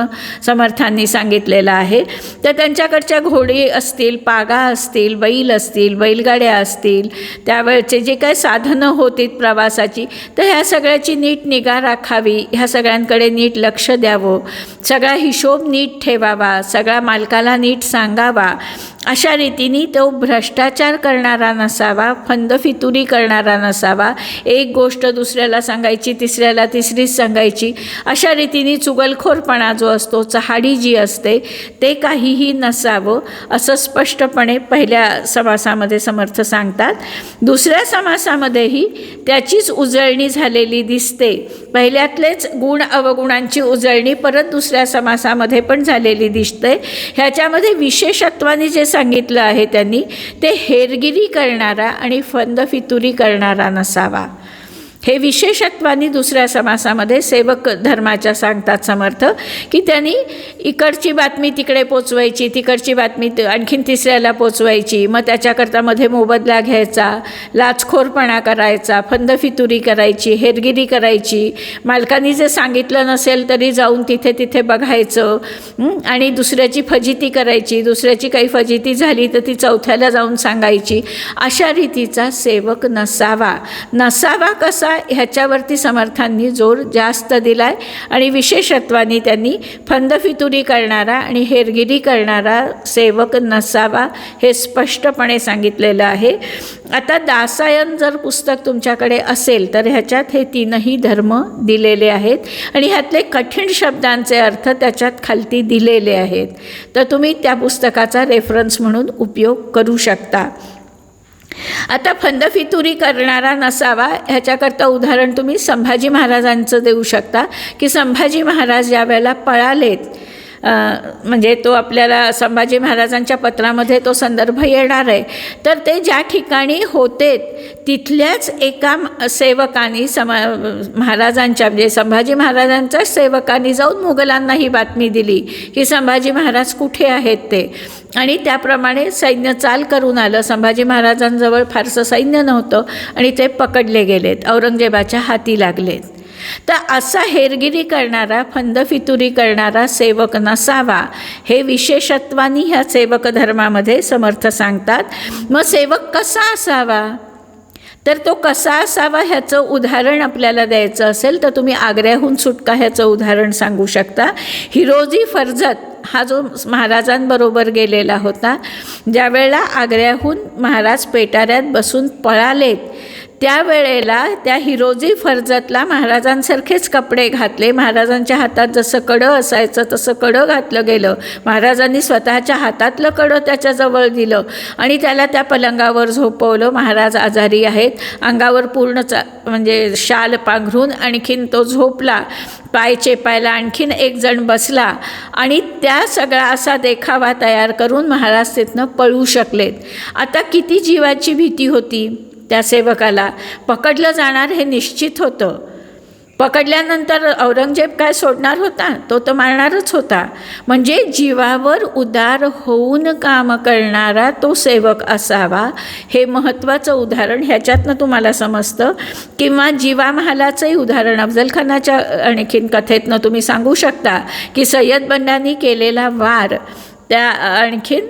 समर्थांनी सांगितलेला आहे. तर त्यांच्याकडच्या घोडी असतील, पागा असतील, बैल असतील, बैलगाड्या असतील, त्यावेळचे जे काही साधनं होतीत प्रवासाची, तर ह्या सगळ्याची नीट निगा राखावी, ह्या सगळ्यांकडे नीट लक्ष द्यावं, सगळा हिशोब नीट ठेवावा, सगळा मालकाला नीट सांगावा. अशा रीतीने तो भ्रष्टाचार करणारा नसावा, फंदफितुरी करणारा नसावा, एक गोष्ट दुसऱ्याला सांगायची, तिसऱ्याला तिसरीच सांगायची, अशा रीतीने चुगलखोरपणा जो असतो, चहाडी जी असते ते काहीही नसावं असं स्पष्टपणे पहिल्या समासामध्ये समर्थ सांगतात. दुसऱ्या समासामध्येही त्याचीच उजळणी झालेली दिसते. पहिल्यातलेच गुण अवगुणांची उजळणी परत दुसऱ्या समासामध्ये पण झालेली दिसते. ह्याच्यामध्ये विशेषत्वाने जे सांगितलं आहे त्यांनी ते हेरगिरी करणारा आणि फंदफितुरी करणारा नसावा. हे विशेषत्वानी दुसऱ्या समासामध्ये सेवक धर्माच्या सांगतात समर्थ, की त्यांनी इकडची बातमी तिकडे पोचवायची, तिकडची बातमी आणखीन तिसऱ्याला पोचवायची, मग त्याच्याकरता मध्ये मोबदला घ्यायचा, लाचखोरपणा करायचा, फंदफितुरी करायची, हेरगिरी करायची, मालकांनी जे सांगितलं नसेल तरी जाऊन तिथे तिथे बघायचं आणि दुसऱ्याची फजिती करायची, दुसऱ्याची काही फजिती झाली तर ती चौथ्याला जाऊन सांगायची. अशा रीतीचा सेवक नसावा कसा ह्याच्यावरती समर्थांनी जोर जास्त दिला आहे आणि विशेषत्वाने त्यांनी फंदफितुरी करणारा आणि हेरगिरी करणारा सेवक नसावा हे स्पष्टपणे सांगितलेलं आहे. आता दासायन जर पुस्तक तुमच्याकडे असेल तर ह्याच्यात हे तीनही धर्म दिलेले आहेत आणि ह्यातले कठीण शब्दांचे अर्थ त्याच्यात खालती दिलेले आहेत, तर तुम्ही त्या पुस्तकाचा रेफरन्स म्हणून उपयोग करू शकता. आता फंदफितुरी करणारा नसावा ह्याच्याकरता उदाहरण तुम्ही संभाजी महाराजांचं देऊ शकता, की संभाजी महाराज ज्या वेळेला पळालेत, म्हणजे तो आपल्याला संभाजी महाराजांच्या पत्रामध्ये तो संदर्भ येणार आहे, तर ते ज्या ठिकाणी होते तिथल्याच एका सेवकानी महाराजांच्या म्हणजे संभाजी महाराजांच्याच सेवकांनी जाऊन मुघलांना ही बातमी दिली की संभाजी महाराज कुठे आहेत ते, आणि त्याप्रमाणे सैन्य चाल करून आलं. संभाजी महाराजांजवळ फारसं सैन्य नव्हतं आणि ते पकडले गेलेत, औरंगजेबाच्या हाती लागलेत. तर असा हेरगिरी करणारा फंदफितुरी करणारा सेवक नसावा हे विशेषत्वानी ह्या सेवक धर्मामध्ये समर्थ सांगतात. मग सेवक कसा असावा, तर तो कसा असावा ह्याचं उदाहरण आपल्याला द्यायचं असेल तर तुम्ही आग्र्याहून सुटका ह्याचं उदाहरण सांगू शकता. हिरोजी फर्जत हा जो महाराजांबरोबर गेलेला होता, ज्या वेळेला आग्र्याहून महाराज पेटाऱ्यात बसून पळालेत त्यावेळेला त्या हिरोजी फर्जतला महाराजांसारखेच कपडे घातले, महाराजांच्या हातात जसं कडं असायचं तसं कडं घातलं गेलं, महाराजांनी स्वतःच्या हातातलं कडं त्याच्याजवळ दिलं आणि त्याला त्या पलंगावर झोपवलं. महाराज आजारी आहेत, अंगावर पूर्ण म्हणजे शाल पांघरून आणखीन तो झोपला, पाय चेपायला आणखीन एक जण बसला आणि त्या सगळा असा देखावा तयार करून महाराज तिथनं पळू शकलेत. आता किती जीवाची भीती होती त्या सेवकाला, पकडलं जाणार हे निश्चित होतं. पकडल्यानंतर औरंगजेब काय सोडणार होता, तो तर मारणारच होता. म्हणजे जीवावर उदार होऊन काम करणारा तो सेवक असावा हे महत्त्वाचं उदाहरण ह्याच्यातनं तुम्हाला समजतं. किंवा जीवा महालाचंही उदाहरण अफजल खानाच्या आणखीन कथेतनं तुम्ही सांगू शकता की सय्यद बंडांनी केलेला वार त्या आणखीन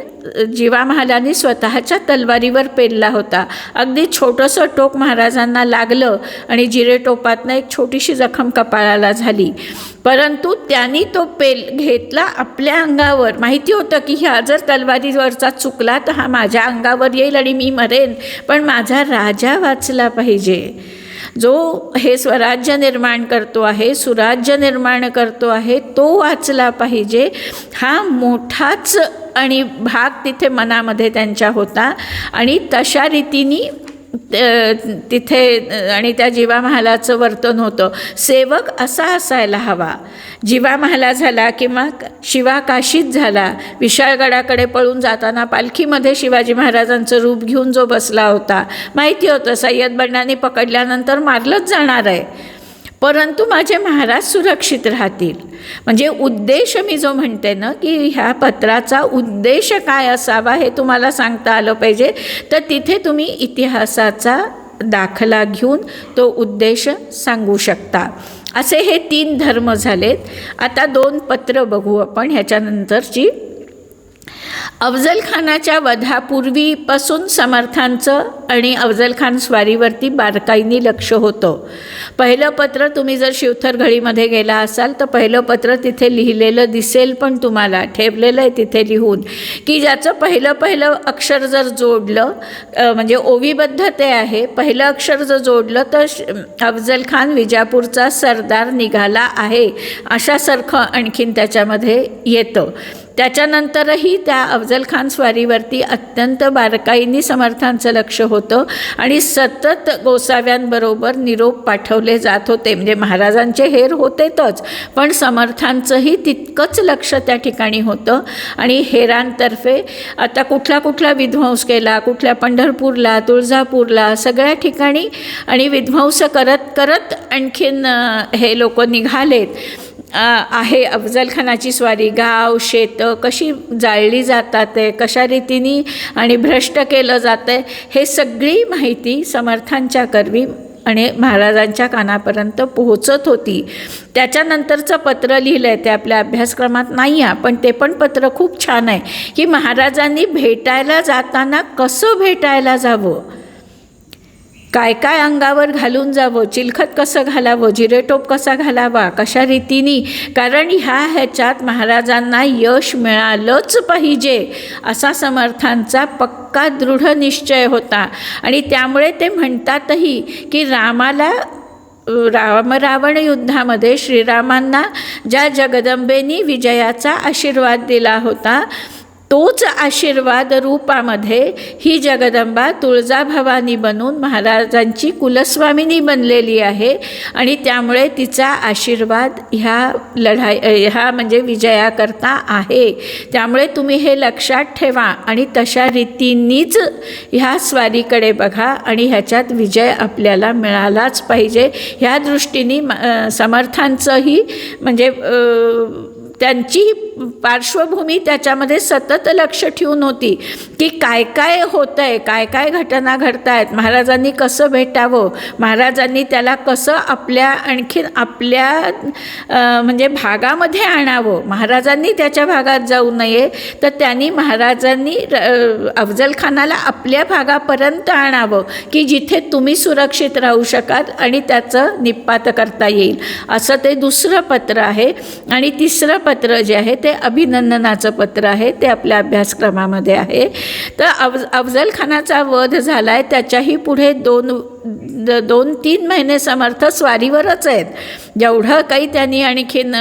जीवा महालांनी स्वतःच्या तलवारीवर पेरला होता. अगदी छोटंसं टोक महाराजांना लागलं आणि जिरेटोपातनं एक छोटीशी जखम कपाळाला झाली, परंतु त्यांनी तो पेल घेतला आपल्या अंगावर. माहिती होतं की ह्या जर तलवारीवरचा चुकला तर हा माझ्या अंगावर येईल आणि मी मरेन, पण माझा राजा वाचला पाहिजे. जो हे स्वराज्य निर्माण करतो आहे, सुराज्य निर्माण करतो आहे, तो वाचला पाहिजे, हा मोठाच आणि भाग तिथे मनामध्ये त्यांच्या होता. आणि तशा रीतीने तिथे आणि त्या जीवा महालाचं वर्तन होतं. सेवक असा असायला हवा. जीवा महाला झाला किंवा शिवा काशीत झाला, विशाळगडाकडे पळून जाताना पालखीमध्ये शिवाजी महाराजांचं रूप घेऊन जो बसला होता, माहिती होतं सय्यद बंडांनी पकडल्यानंतर मारलंच जाणार आहे, परंतु माझे महाराज सुरक्षित राहतील. म्हणजे उद्देश मी जो म्हणते ना की ह्या पत्राचा उद्देश काय असावा हे तुम्हाला सांगता आलं पाहिजे, तर तिथे तुम्ही इतिहासाचा दाखला घेऊन तो उद्देश सांगू शकता. असे हे 3 धर्म झालेत. आता 2 पत्र बघू आपण ह्याच्यानंतरची. अफजल खानाच्या वधापूर्वीपासून समर्थांचं आणि अफजल खान स्वारीवरती बारकाईने लक्ष होतं. पहिलं पत्र तुम्ही जर शिवथर घळीमध्ये गेला असाल तर पहिलं पत्र तिथे लिहिलेलं दिसेल, पण तुम्हाला ठेवलेलं आहे तिथे लिहून की ज्याचं पहिलं अक्षर जर जोडलं, म्हणजे ओवीबद्ध ते आहे, पहिलं अक्षर जर जोडलं तर अफजल खान विजापूरचा सरदार निघाला आहे अशासारखं आणखीन त्याच्यामध्ये येतं. त्याच्यानंतरही त्या अफजल खान स्वारीवरती अत्यंत बारकाईने समर्थांचं लक्ष होतं आणि सतत गोसाव्यांबरोबर निरोप पाठवले जात होते. म्हणजे महाराजांचे हेर होतेच, पण समर्थांचंही तितकंच लक्ष त्या ठिकाणी होतं. आणि हेरांतर्फे आता कुठला कुठला विध्वंस केला, कुठल्या पंढरपूरला, तुळजापूरला, सगळ्या ठिकाणी, आणि विध्वंस करत करत आणखीन हे लोक निघालेत. आहे अफजल खानाची स्वारी, गाव शेतं कशी जाळली जातात आहे, कशा रीतीने आणि भ्रष्ट केलं जातं आहे, हे सगळी माहिती समर्थांच्या करवी आणि महाराजांच्या कानापर्यंत पोहोचत होती. त्याच्यानंतरचं पत्र लिहिलं आहे ते आपल्या अभ्यासक्रमात नाही आहे, पण ते पण पत्र खूप छान आहे की महाराजांनी भेटायला जाताना कसं भेटायला जावं, काय काय अंगावर घालून जावं, चिलखत कसं घालावं, जिरेटोप कसा घालावा, कशा रीतीने, कारण ह्याच्यात महाराजांना यश मिळालंच पाहिजे असा समर्थांचा पक्का दृढ निश्चय होता. आणि त्यामुळे ते म्हणतातही की रावण युद्धामध्ये श्रीरामांना ज्या जगदंबेनी विजयाचा आशीर्वाद दिला होता, तोच आशीर्वाद रूपामध्ये ही जगदंबा तुळजाभवानी बनून महाराजांची कुलस्वामिनी बनलेली आहे. आणि त्यामुळे तिचा आशीर्वाद ह्या म्हणजे विजयाकरता आहे. त्यामुळे तुम्ही हे लक्षात ठेवा आणि तशा रीतींनीच ह्या स्वारीकडे बघा आणि ह्याच्यात विजय आपल्याला मिळालाच पाहिजे. ह्या दृष्टीने समर्थांचंही म्हणजे त्यांची पार्श्वभूमी त्याच्यामध्ये सतत लक्ष ठेवून होती की काय काय होतं आहे, काय काय घटना घडत आहेत, महाराजांनी कसं भेटावं, महाराजांनी त्याला कसं आणखीन आपल्या म्हणजे भागामध्ये आणावं, महाराजांनी त्याच्या भागात जाऊ नये तर महाराजांनी अफजल खानाला आपल्या भागापर्यंत आणावं की जिथे तुम्ही सुरक्षित राहू शकाल आणि त्याचं निपात करता येईल. असं ते दुसरं पत्र आहे. आणि तिसरं पत्र जे आहे ते अभिनंदनाचं पत्र आहे, ते आपल्या अभ्यासक्रमामध्ये आहे. तर अफजल खानाचा वध झाला आहे, त्याच्याही पुढे 2-3 महिने समर्थ स्वारीवरच आहेत. जेवढं काही त्यांनी आणखीन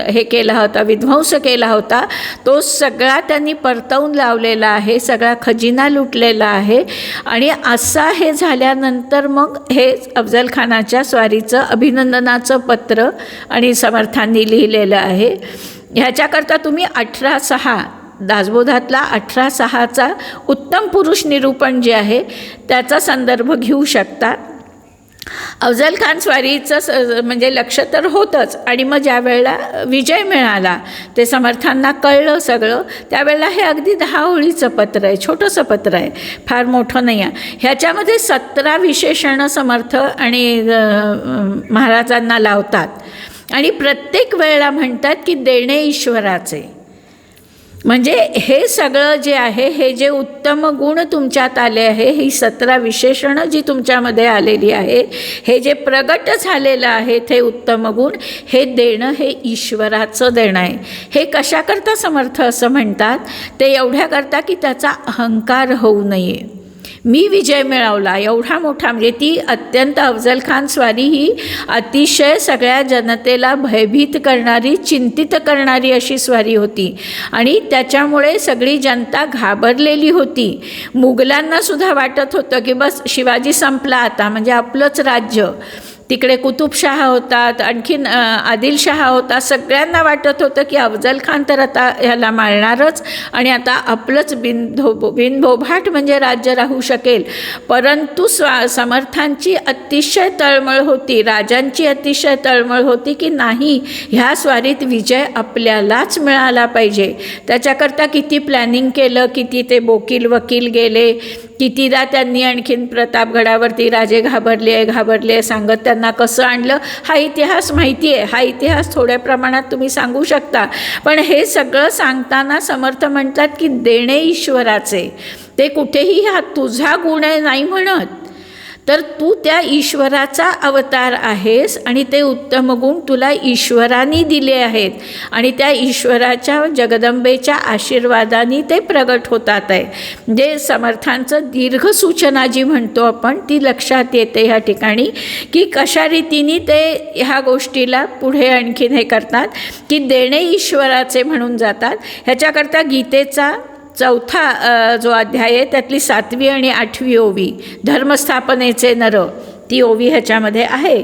हे केला होता, विध्वंस केला होता, तो सगळा त्यांनी परतवून लावलेला आहे, सगळा खजिना लुटलेला आहे. आणि असा हे झाल्यानंतर मग हे अफजल खानाच्या स्वारीचं अभिनंदनाचं पत्र आणि समर्थांनी लिहिलेलं आहे. ह्याच्याकरता तुम्ही 18:6 दासबोधातला 18:6चा उत्तम पुरुष निरूपण जे आहे त्याचा संदर्भ घेऊ शकता. अफजल खान स्वारीचं म्हणजे लक्ष तर होतंच. आणि मग ज्या वेळेला विजय मिळाला, ते समर्थांना कळलं सगळं, त्यावेळेला हे अगदी 10 ओळीचं पत्र आहे, छोटंसं पत्र आहे, फार मोठं नाही आहे. ह्याच्यामध्ये 17 विशेषणं समर्थ आणि महाराजांना लावतात. आणि प्रत्येक वेळेला म्हणतात की देणे ईश्वराचे. म्हणजे हे सगळं जे आहे, हे जे उत्तम गुण तुमच्यात आले आहे, ही 17 विशेषणं जी तुमच्यामध्ये आलेली आहे, हे जे प्रगट झालेलं आहे ते उत्तम गुण, हे देणं हे ईश्वराचं देणं आहे. हे कशाकरता समर्थ असं म्हणतात, ते एवढ्याकरता की त्याचा अहंकार होऊ नये. मी विजय मिळवला एवढा मोठा, म्हणजे ती अत्यंत अफजल खान स्वारी ही अतिशय सगळ्या जनतेला भयभीत करणारी, चिंतित करणारी अशी स्वारी होती. आणि त्याच्यामुळे सगळी जनता घाबरलेली होती. मुघलांनासुद्धा वाटत होतं की बस शिवाजी संपला आता, म्हणजे आपलंच राज्य. तिकडे कुतुबशाह होतात, आणखीन आदिलशाह होता, सगळ्यांना वाटत होतं की अफजल खान तर आता ह्याला मारणारच आणि आता आपलंच बिनभोभाट म्हणजे राज्य राहू शकेल. परंतु समर्थांची अतिशय तळमळ होती, राजांची अतिशय तळमळ होती की नाही, ह्या स्वारीत विजय आपल्यालाच मिळाला पाहिजे. त्याच्याकरता किती प्लॅनिंग केलं, किती ते वकील गेले, कितीदा त्यांनी आणखीन प्रतापगडावरती राजे घाबरले सांगत त्यांना कसं आणलं, हा इतिहास माहिती आहे. हा इतिहास थोड्या प्रमाणात तुम्ही सांगू शकता. पण हे सगळं सांगताना समर्थ म्हणतात की देणे ईश्वराचे. ते कुठेही हा तुझा गुण आहे नाही म्हणत, तर तू त्या ईश्वराचा अवतार आहेस आणि ते उत्तम गुण तुला ईश्वराने दिले आहेत आणि त्या ईश्वराच्या जगदंबेच्या आशीर्वादाने ते प्रगट होतात आहे. म्हणजे समर्थांचं दीर्घ सूचना जी म्हणतो आपण ती लक्षात येते ह्या ठिकाणी, की कशा रीतीने ते ह्या गोष्टीला पुढे आणखीन हे करतात, की देणे ईश्वराचे म्हणून जातात. ह्याच्याकरता गीतेचा 4था जो अध्याय आहे त्यातली 7वी आणि 8वी ओवी, धर्मस्थापनेचे नर, ती ओवी ह्याच्यामध्ये आहे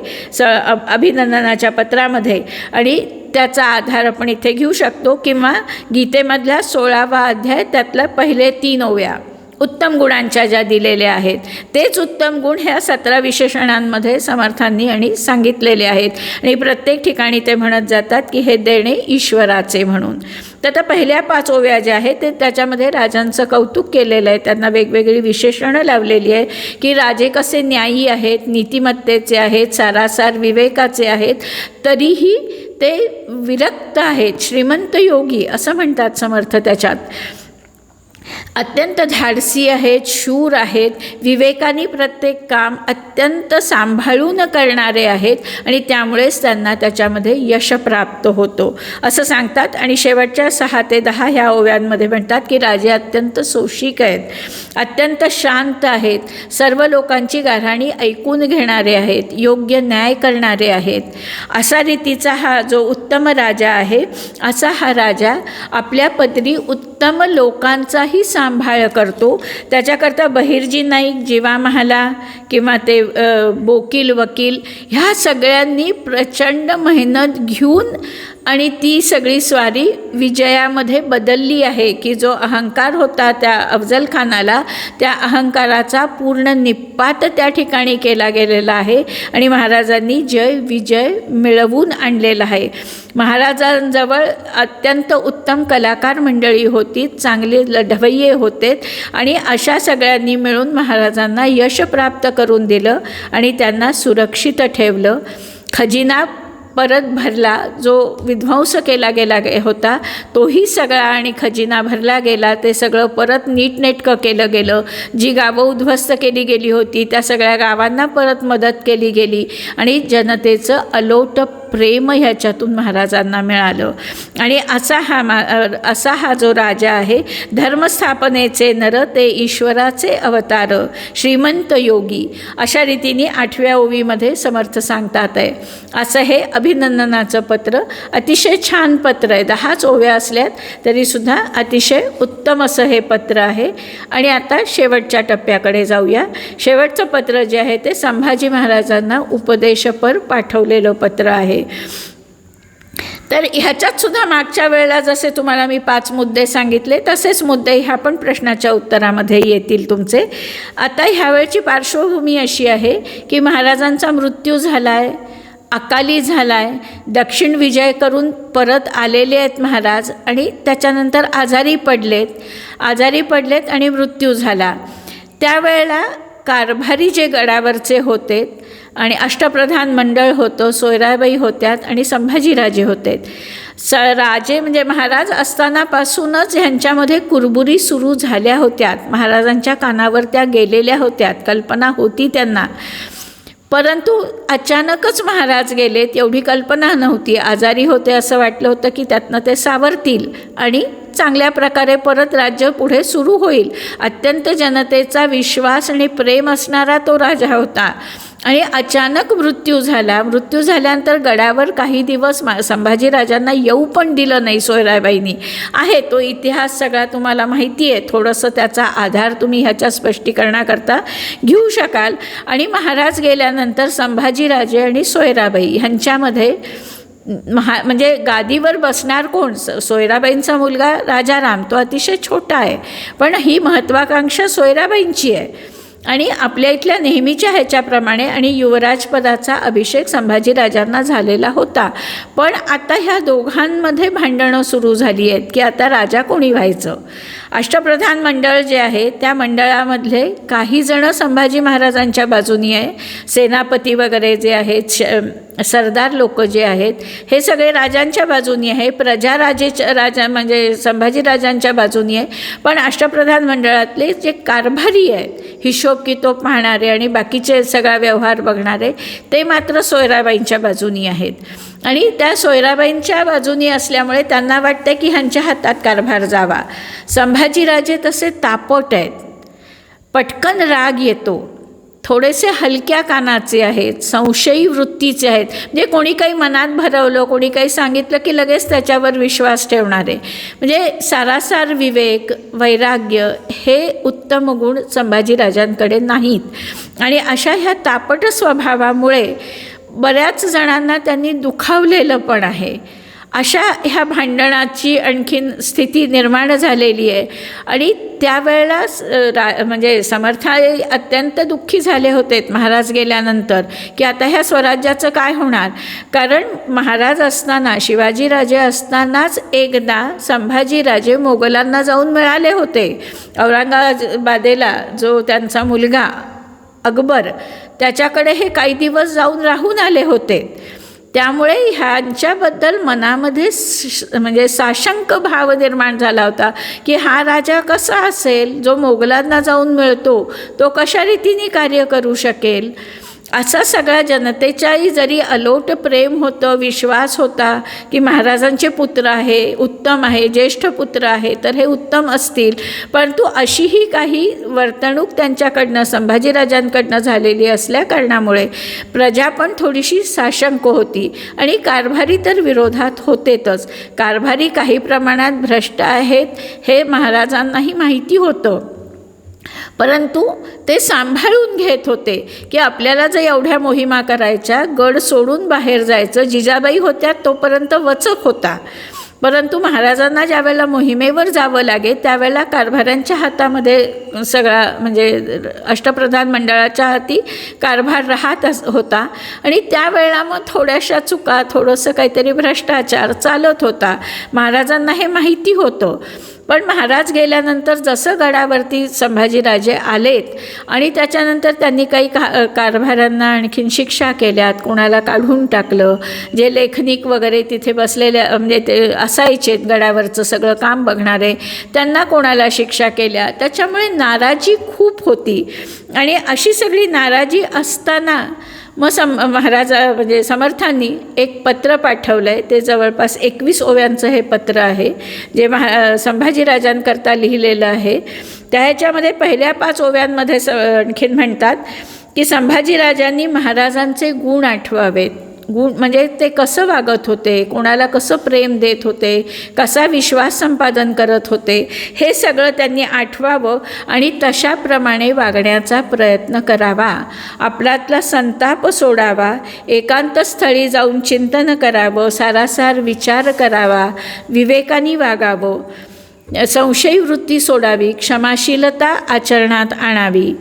अभिनंदनाच्या पत्रामध्ये, आणि त्याचा आधार आपण इथे घेऊ शकतो. किंवा गीतेमधल्या 16वा अध्याय त्यातल्या पहिले 3 ओव्या उत्तम गुणांच्या ज्या दिलेल्या आहेत, तेच उत्तम गुण ह्या 17 विशेषणांमध्ये समर्थांनी आणि सांगितलेले आहेत. आणि प्रत्येक ठिकाणी ते म्हणत जातात की हे देणे ईश्वराचे म्हणून. तर आता पहिल्या 5 ओव्या ज्या आहेत ते त्याच्यामध्ये राजांचं कौतुक केलेलं आहे, त्यांना वेगवेगळी विशेषणं लावलेली आहे की राजे कसे न्यायी आहेत, नीतिमत्तेचे आहेत, सारासार विवेकाचे आहेत, तरीही ते विरक्त आहेत, श्रीमंत योगी असं म्हणतात समर्थ त्याच्यात. अत्यंत धाडसी आहेत, शूर आहेत, विवेकाने प्रत्येक काम अत्यंत सांभाळून करणारे आहेत आणि त्यामुळेच त्यांना त्याच्यामध्ये यश प्राप्त होतो असं सांगतात. आणि शेवटच्या 6 ते 10 ह्या ओव्यांमध्ये म्हणतात की राजे अत्यंत सोशिक आहेत, अत्यंत शांत आहेत, सर्व लोकांची गाऱ्हाणी ऐकून घेणारे आहेत, योग्य न्याय करणारे आहेत. असा रीतीचा हा जो उत्तम राजा आहे, असा हा राजा आपल्या पदरी उत्तम लोकांचाही सांभाळ करतो. त्याच्याकरता बहिर्जी नाईक, जीवा महाला किंवा ते बोकील वकील ह्या सगळ्यांनी प्रचंड मेहनत घेऊन आणि ती सगळी स्वारी विजयामध्ये बदलली आहे. की जो अहंकार होता त्या अफजल खानाला, त्या अहंकाराचा पूर्ण निपात त्या ठिकाणी केला गेलेला आहे आणि महाराजांनी जय विजय मिळवून आणलेला आहे. महाराजांजवळ अत्यंत उत्तम कलाकार मंडळी होती, चांगले लढवय्ये होते आणि अशा सगळ्यांनी मिळून महाराजांना यश प्राप्त करून दिलं आणि त्यांना सुरक्षित ठेवलं. खजिना परत भरला, जो विध्वंस केला गेला होता तोही सगळा आणि खजिना भरला गेला. ते सगळं परत नीटनेटकं केलं गेलं. जी गावं उद्ध्वस्त केली गेली होती त्या सगळ्या गावांना परत मदत केली गेली आणि जनतेचं अलोट प्रेम ह्याच्यातून महाराजांना मिळालं. आणि असा हा जो राजा आहे, धर्मस्थापनेचे नर ते ईश्वराचे अवतार, श्रीमंत योगी, अशा रीतीने 8व्या ओवीमध्ये समर्थ सांगतात आहे. असं हे अभिनंदनाचं पत्र अतिशय छान पत्र आहे. 10च ओव्या असल्यात तरीसुद्धा अतिशय उत्तम असं हे पत्र आहे. आणि आता शेवटच्या टप्प्याकडे जाऊया. शेवटचं पत्र जे आहे ते संभाजी महाराजांना उपदेशपर पाठवलेलं पत्र आहे. तर ह्याच्यात सुद्धा मागच्या वेळेला जसे तुम्हाला मी 5 मुद्दे सांगितले तसेच मुद्दे ह्या पण प्रश्नाच्या उत्तरामध्ये येतील तुमचे. आता ह्यावेळची पार्श्वभूमी अशी आहे की महाराजांचा मृत्यू झाला आहे, अकाली झाला आहे, दक्षिण विजय करून परत आलेले आहेत महाराज आणि त्याच्यानंतर आजारी पडलेत आणि मृत्यू झाला. त्यावेळेला कारभारी जे गडावरचे होते आणि अष्टप्रधान मंडळ होतं, सोयराबाई होत्यात आणि संभाजीराजे होते. राजे म्हणजे महाराज असतानापासूनच ह्यांच्यामध्ये कुरबुरी सुरू झाल्या होत्यात, महाराजांच्या कानावर त्या गेलेल्या होत्यात, कल्पना होती त्यांना. परंतु अचानकच महाराज गेलेत एवढी कल्पना नव्हती. आजारी होते असं वाटलं होतं की त्यातनं ते सावरतील आणि चांगल्या प्रकारे परत राज्य पुढे सुरू होईल. अत्यंत जनतेचा विश्वास आणि प्रेम असणारा तो राजा होता आणि अचानक मृत्यू झाल्यानंतर गडावर काही दिवस संभाजीराजांना येऊ पण दिलं नाही सोयराबाईंनी. आहे तो इतिहास सगळा तुम्हाला माहिती आहे, थोडंसं त्याचा आधार तुम्ही ह्याच्या स्पष्टीकरणाकरता घेऊ शकाल. आणि महाराज गेल्यानंतर संभाजीराजे आणि सोयराबाई ह्यांच्यामध्ये म्हणजे गादीवर बसणार कोण? सोयराबाईंचा मुलगा राजाराम, तो अतिशय छोटा आहे, पण ही महत्त्वाकांक्षा सोयराबाईंची आहे. आणि आपल्या इथल्या नेहमीच्या ह्याच्याप्रमाणे आणि युवराजपदाचा अभिषेक संभाजीराजांना झालेला होता. पण आता ह्या दोघांमध्ये भांडणं सुरू झाली आहेत की आता राजा कोणी व्हायचं. अष्टप्रधान मंडळ जे आहे त्या मंडळामधले काही जणं संभाजी महाराजांच्या बाजूनी आहे, सेनापती वगैरे जे आहेत, सरदार लोक जे आहेत हे सगळे राजांच्या बाजूनी आहे, प्रजा राजा म्हणजे संभाजीराजांच्या बाजूनी आहे. पण अष्टप्रधान मंडळातले जे कारभारी आहेत, हिशोब कितोब पाहणारे आणि बाकीचे सगळा व्यवहार बघणारे, ते मात्र सोयराबाईंच्या बाजूनी आहेत. आणि त्या सोयराबाईंच्या बाजूनी असल्यामुळे त्यांना वाटतं की ह्यांच्या हातात कारभार जावा. संभाजीराजे तसे तापट आहेत, पटकन राग येतो, थोडेसे हलक्या कानाचे आहेत, संशयी वृत्तीचे आहेत. म्हणजे कोणी काही मनात भरवलं, कोणी काही सांगितलं की लगेच त्याच्यावर विश्वास ठेवणारे. म्हणजे सारासार विवेक, वैराग्य हे उत्तम गुण संभाजीराजांकडे नाहीत. आणि अशा ह्या तापट स्वभावामुळे बऱ्याच जणांना त्यांनी दुखावलेलं पण आहे. अशा ह्या भांडणाची आणखीन स्थिती निर्माण झालेली आहे. आणि त्यावेळेला म्हणजे समर्थ अत्यंत दुःखी झाले होते महाराज गेल्यानंतर की आता ह्या स्वराज्याचं काय होणार. कारण महाराज असताना, शिवाजीराजे असतानाच एकदा संभाजीराजे मोगलांना जाऊन मिळाले होते. औरंगाबादेला जो त्यांचा मुलगा अकबर, त्याच्याकडे हे काही दिवस जाऊन राहून आले होते. त्यामुळे ह्यांच्याबद्दल मनामध्ये म्हणजे साशंक भाव निर्माण झाला होता की हा राजा कसा असेल, जो मोगलांना जाऊन मिळतो, तो कशा रीतीने कार्य करू शकेल. असा सगळ्या जनतेच्याही जरी अलोट प्रेम होतं, विश्वास होता की महाराजांचे पुत्र आहे, उत्तम आहे, ज्येष्ठ पुत्र आहे, तर हे उत्तम असतील. परंतु अशीही काही वर्तणूक त्यांच्याकडनं, संभाजीराजांकडनं झालेली असल्या कारणामुळे प्रजा पण थोडीशी साशंक होती. आणि कारभारी तर विरोधात होतेच. कारभारी काही प्रमाणात भ्रष्ट आहेत हे महाराजांनाही माहिती होतं, परंतु ते सांभाळून घेत होते की आपल्याला जर एवढ्या मोहिमा करायच्या, गड सोडून बाहेर जायचं. जिजाबाई होत्या तोपर्यंत वचक होता, परंतु महाराजांना ज्यावेळेला मोहिमेवर जावं लागेल त्यावेळेला कारभाऱ्यांच्या हातामध्ये सगळा म्हणजे अष्टप्रधान मंडळाच्या हाती कारभार राहत होता. आणि त्यावेळेला मग थोड्याशा चुका, थोडंसं काहीतरी भ्रष्टाचार चालत होता. महाराजांना हे माहिती होतं. पण महाराज गेल्यानंतर जसं गडावरती संभाजीराजे आलेत आणि त्याच्यानंतर त्यांनी काही कारभाऱ्यांना आणखीन शिक्षा केल्यात, कोणाला काढून टाकलं. जे लेखनिक वगैरे तिथे बसलेले म्हणजे ते असायचे गडावरचं सगळं काम बघणारे, त्यांना कोणाला शिक्षा केल्या. त्याच्यामुळे नाराजी खूप होती. आणि अशी सगळी नाराजी असताना मग महाराजा म्हणजे समर्थांनी एक पत्र पाठवलं आहे. ते जवळपास 21 ओव्यांचं हे पत्र आहे, जे संभाजीराजांकरता लिहिलेलं आहे. त्याच्यामध्ये पहिल्या 5 ओव्यांमध्ये आणखीन म्हणतात की संभाजीराजांनी महाराजांचे गुण आठवावेत. गुण म्हणजे ते कसं वागत होते, कोणाला कसं प्रेम देत होते, कसा विश्वास संपादन करत होते, हे सगळं त्यांनी आठवावं आणि तशाप्रमाणे वागण्याचा प्रयत्न करावा. आपल्यातला संताप सोडावा, एकांतस्थळी जाऊन चिंतन करावं, सारासार विचार करावा, विवेकाने वागावं, संशयी वृत्ती सोडावी, क्षमाशीलता आचरणात आणावी,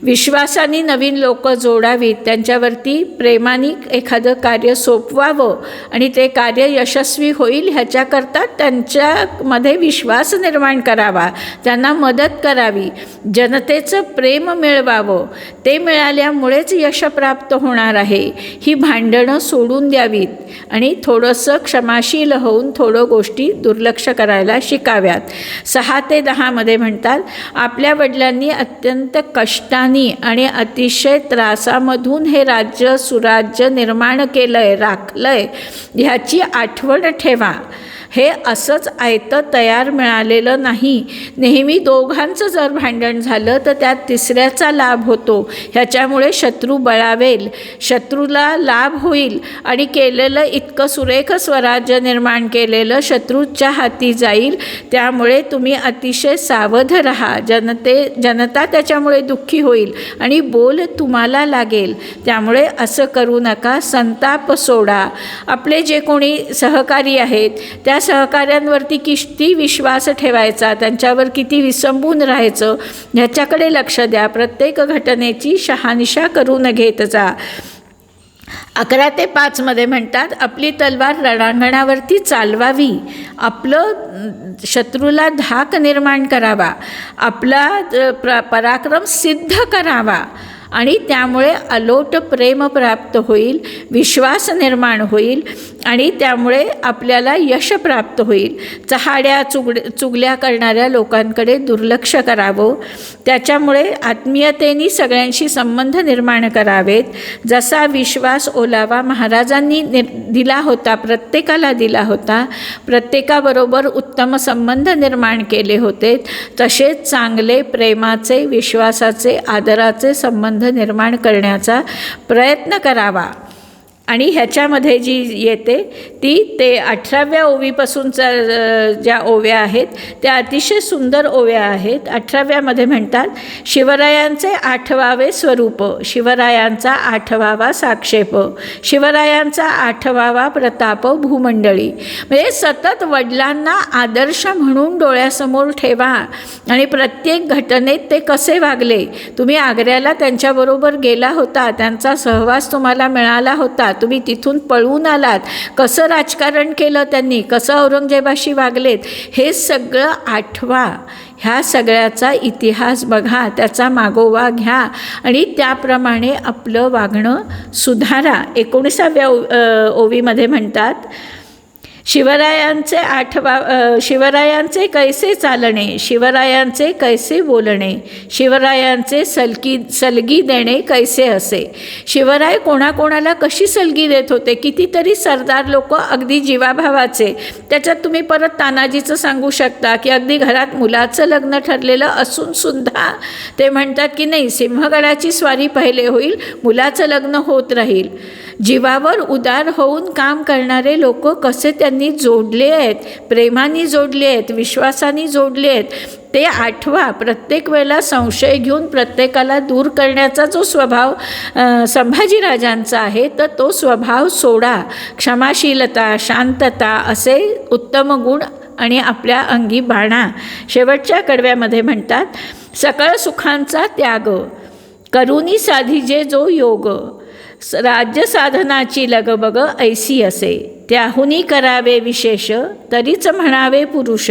विश्वासाने नवीन लोक जोडावीत, त्यांच्यावरती प्रेमाने एखादं कार्य सोपवावं आणि ते कार्य यशस्वी होईल ह्याच्याकरता त्यांच्यामध्ये विश्वास निर्माण करावा, त्यांना मदत करावी, जनतेचं प्रेम मिळवावं. ते मिळाल्यामुळेच यश प्राप्त होणार आहे. ही भांडणं सोडून द्यावीत आणि थोडंसं क्षमाशील होऊन थोडं गोष्टी दुर्लक्ष करायला शिकाव्यात. 6 ते 10 मध्ये म्हणतात, आपल्या वडिलांनी अत्यंत कष्टाने आणि अतिशय त्रासामधून हे राज्य सुराज्य निर्माण केलंय, राखलंय, ह्याची आठवण ठेवा. हे असंच आयतं तयार मिळालेलं नाही. नेहमी दोघांचं जर भांडण झालं तर त्यात तिसऱ्याचा लाभ होतो. ह्याच्यामुळे शत्रू बळावेल, शत्रूला लाभ होईल आणि केलेलं इतकं सुरेख स्वराज्य निर्माण केलेलं शत्रूच्या हाती जाईल. त्यामुळे तुम्ही अतिशय सावध राहा. जनता त्याच्यामुळे दुःखी होईल आणि बोल तुम्हाला लागेल. त्यामुळे असं करू नका. संताप सोडा. आपले जे कोणी सहकारी आहेत त्या सहकाऱ्यांवरती किती विश्वास ठेवायचा, त्यांच्यावर किती विसंबून राहायचं ह्याच्याकडे लक्ष द्या. प्रत्येक घटनेची शहानिशा करून घेत जा. 11 ते 5 मध्ये म्हणतात, आपली तलवार रणांगणावरती चालवावी, आपलं शत्रूला धाक निर्माण करावा, आपला पराक्रम सिद्ध करावा आणि त्यामुळे अलोट प्रेम प्राप्त होईल, विश्वास निर्माण होईल आणि त्यामुळे आपल्याला यश प्राप्त होईल. चहाड्या चुगल्या करणाऱ्या लोकांकडे दुर्लक्ष करावं, त्याच्यामुळे आत्मीयतेने सगळ्यांशी संबंध निर्माण करावेत. जसा विश्वास ओलावा महाराजांनी दिला होता, प्रत्येकाला दिला होता, प्रत्येकाबरोबर उत्तम संबंध निर्माण केले होते, तसेच चांगले प्रेमाचे, विश्वासाचे, आदराचे संबंध निर्माण करण्याचा प्रयत्न करावा. आणि ह्याच्यामध्ये जी येते ते 18व्या ओवीपासूनचा ज्या ओव्या आहेत त्या अतिशय सुंदर ओव्या आहेत. 18व्यामध्ये म्हणतात, शिवरायांचे 8वावे स्वरूप, शिवरायांचा 8वावा साक्षेप, शिवरायांचा 8वावा प्रताप भूमंडळी. म्हणजे सतत वडिलांना आदर्श म्हणून डोळ्यासमोर ठेवा आणि प्रत्येक घटनेत ते कसे वागले. तुम्ही आग्र्याला त्यांच्याबरोबर गेला होता, त्यांचा सहवास तुम्हाला मिळाला होता, तुम्ही तिथून पळून आलात, कसं राजकारण केलं त्यांनी, कसं औरंगजेबाशी वागलेत, हे सगळं आठवा. ह्या सगळ्याचा इतिहास बघा, त्याचा मागोवा घ्या आणि त्याप्रमाणे आपलं वागणं सुधारा. 19व्या ओवीमध्ये म्हणतात, शिवरायांचे कैसे चालणे, शिवरायांचे कैसे बोलणे, शिवरायांचे सलगी देणे कैसे असे. शिवराय कोणाकोणाला कशी सलगी देत होते. कितीतरी सरदार लोक अगदी जीवाभावाचे. त्याच्यात तुम्ही परत तानाजीचं सांगू शकता की अगदी घरात मुलाचं लग्न ठरलेलं असूनसुद्धा ते म्हणतात की नाही, सिंहगडाची स्वारी पहिले होईल, मुलाचं लग्न होत राहील. जीवावर उदार होऊन काम करणारे लोक कसे त्यांनी जोडले आहेत, प्रेमाने जोडले आहेत, विश्वासाने जोडले आहेत, ते आठवा. प्रत्येक वेळेला संशय घेऊन प्रत्येकाला दूर करण्याचा जो स्वभाव संभाजीराजांचा आहे, तर तो स्वभाव सोडा. क्षमाशीलता, शांतता असे उत्तम गुण आणि आपल्या अंगी बाणा. शेवटच्या कडव्यामध्ये म्हणतात, सकळ सुखांचा त्याग करुनी साधिजे जो योग, राज्य साधनाची लगबग ऐसी असे, त्याहुनी करावे विशेष, तरीच म्हणावे पुरुष,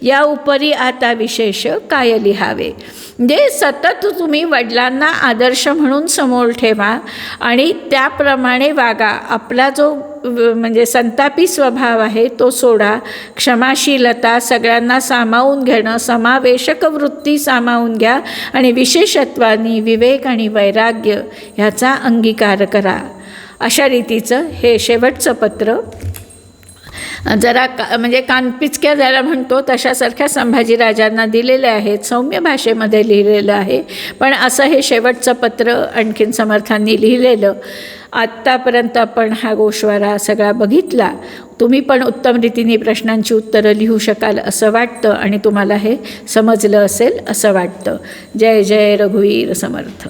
या उपरी आता विशेष काय लिहावे. म्हणजे सतत तुम्ही वडिलांना आदर्श म्हणून समोर ठेवा आणि त्याप्रमाणे वागा. आपला जो म्हणजे संतापी स्वभाव आहे तो सोडा. क्षमाशीलता, सगळ्यांना सामावून घेणं, समावेशक वृत्ती सामावून घ्या आणि विशेषत्वानी विवेक आणि वैराग्य ह्याचा अंगीकार करा. अशा रीतीचं हे शेवटचं पत्र जरा म्हणजे कानपिचक्या ज्याला म्हणतो तशासारख्या संभाजीराजांना दिलेले आहेत. सौम्य भाषेमध्ये लिहिलेलं आहे, पण असं हे शेवटचं पत्र आणखीन समर्थांनी लिहिलेलं. आत्तापर्यंत आपण हा गोषवारा सगळा बघितला. तुम्ही पण उत्तम रीतीने प्रश्नांची उत्तरं लिहू शकाल असं वाटतं आणि तुम्हाला हे समजलं असेल असं वाटतं. जय जय रघुवीर समर्थ.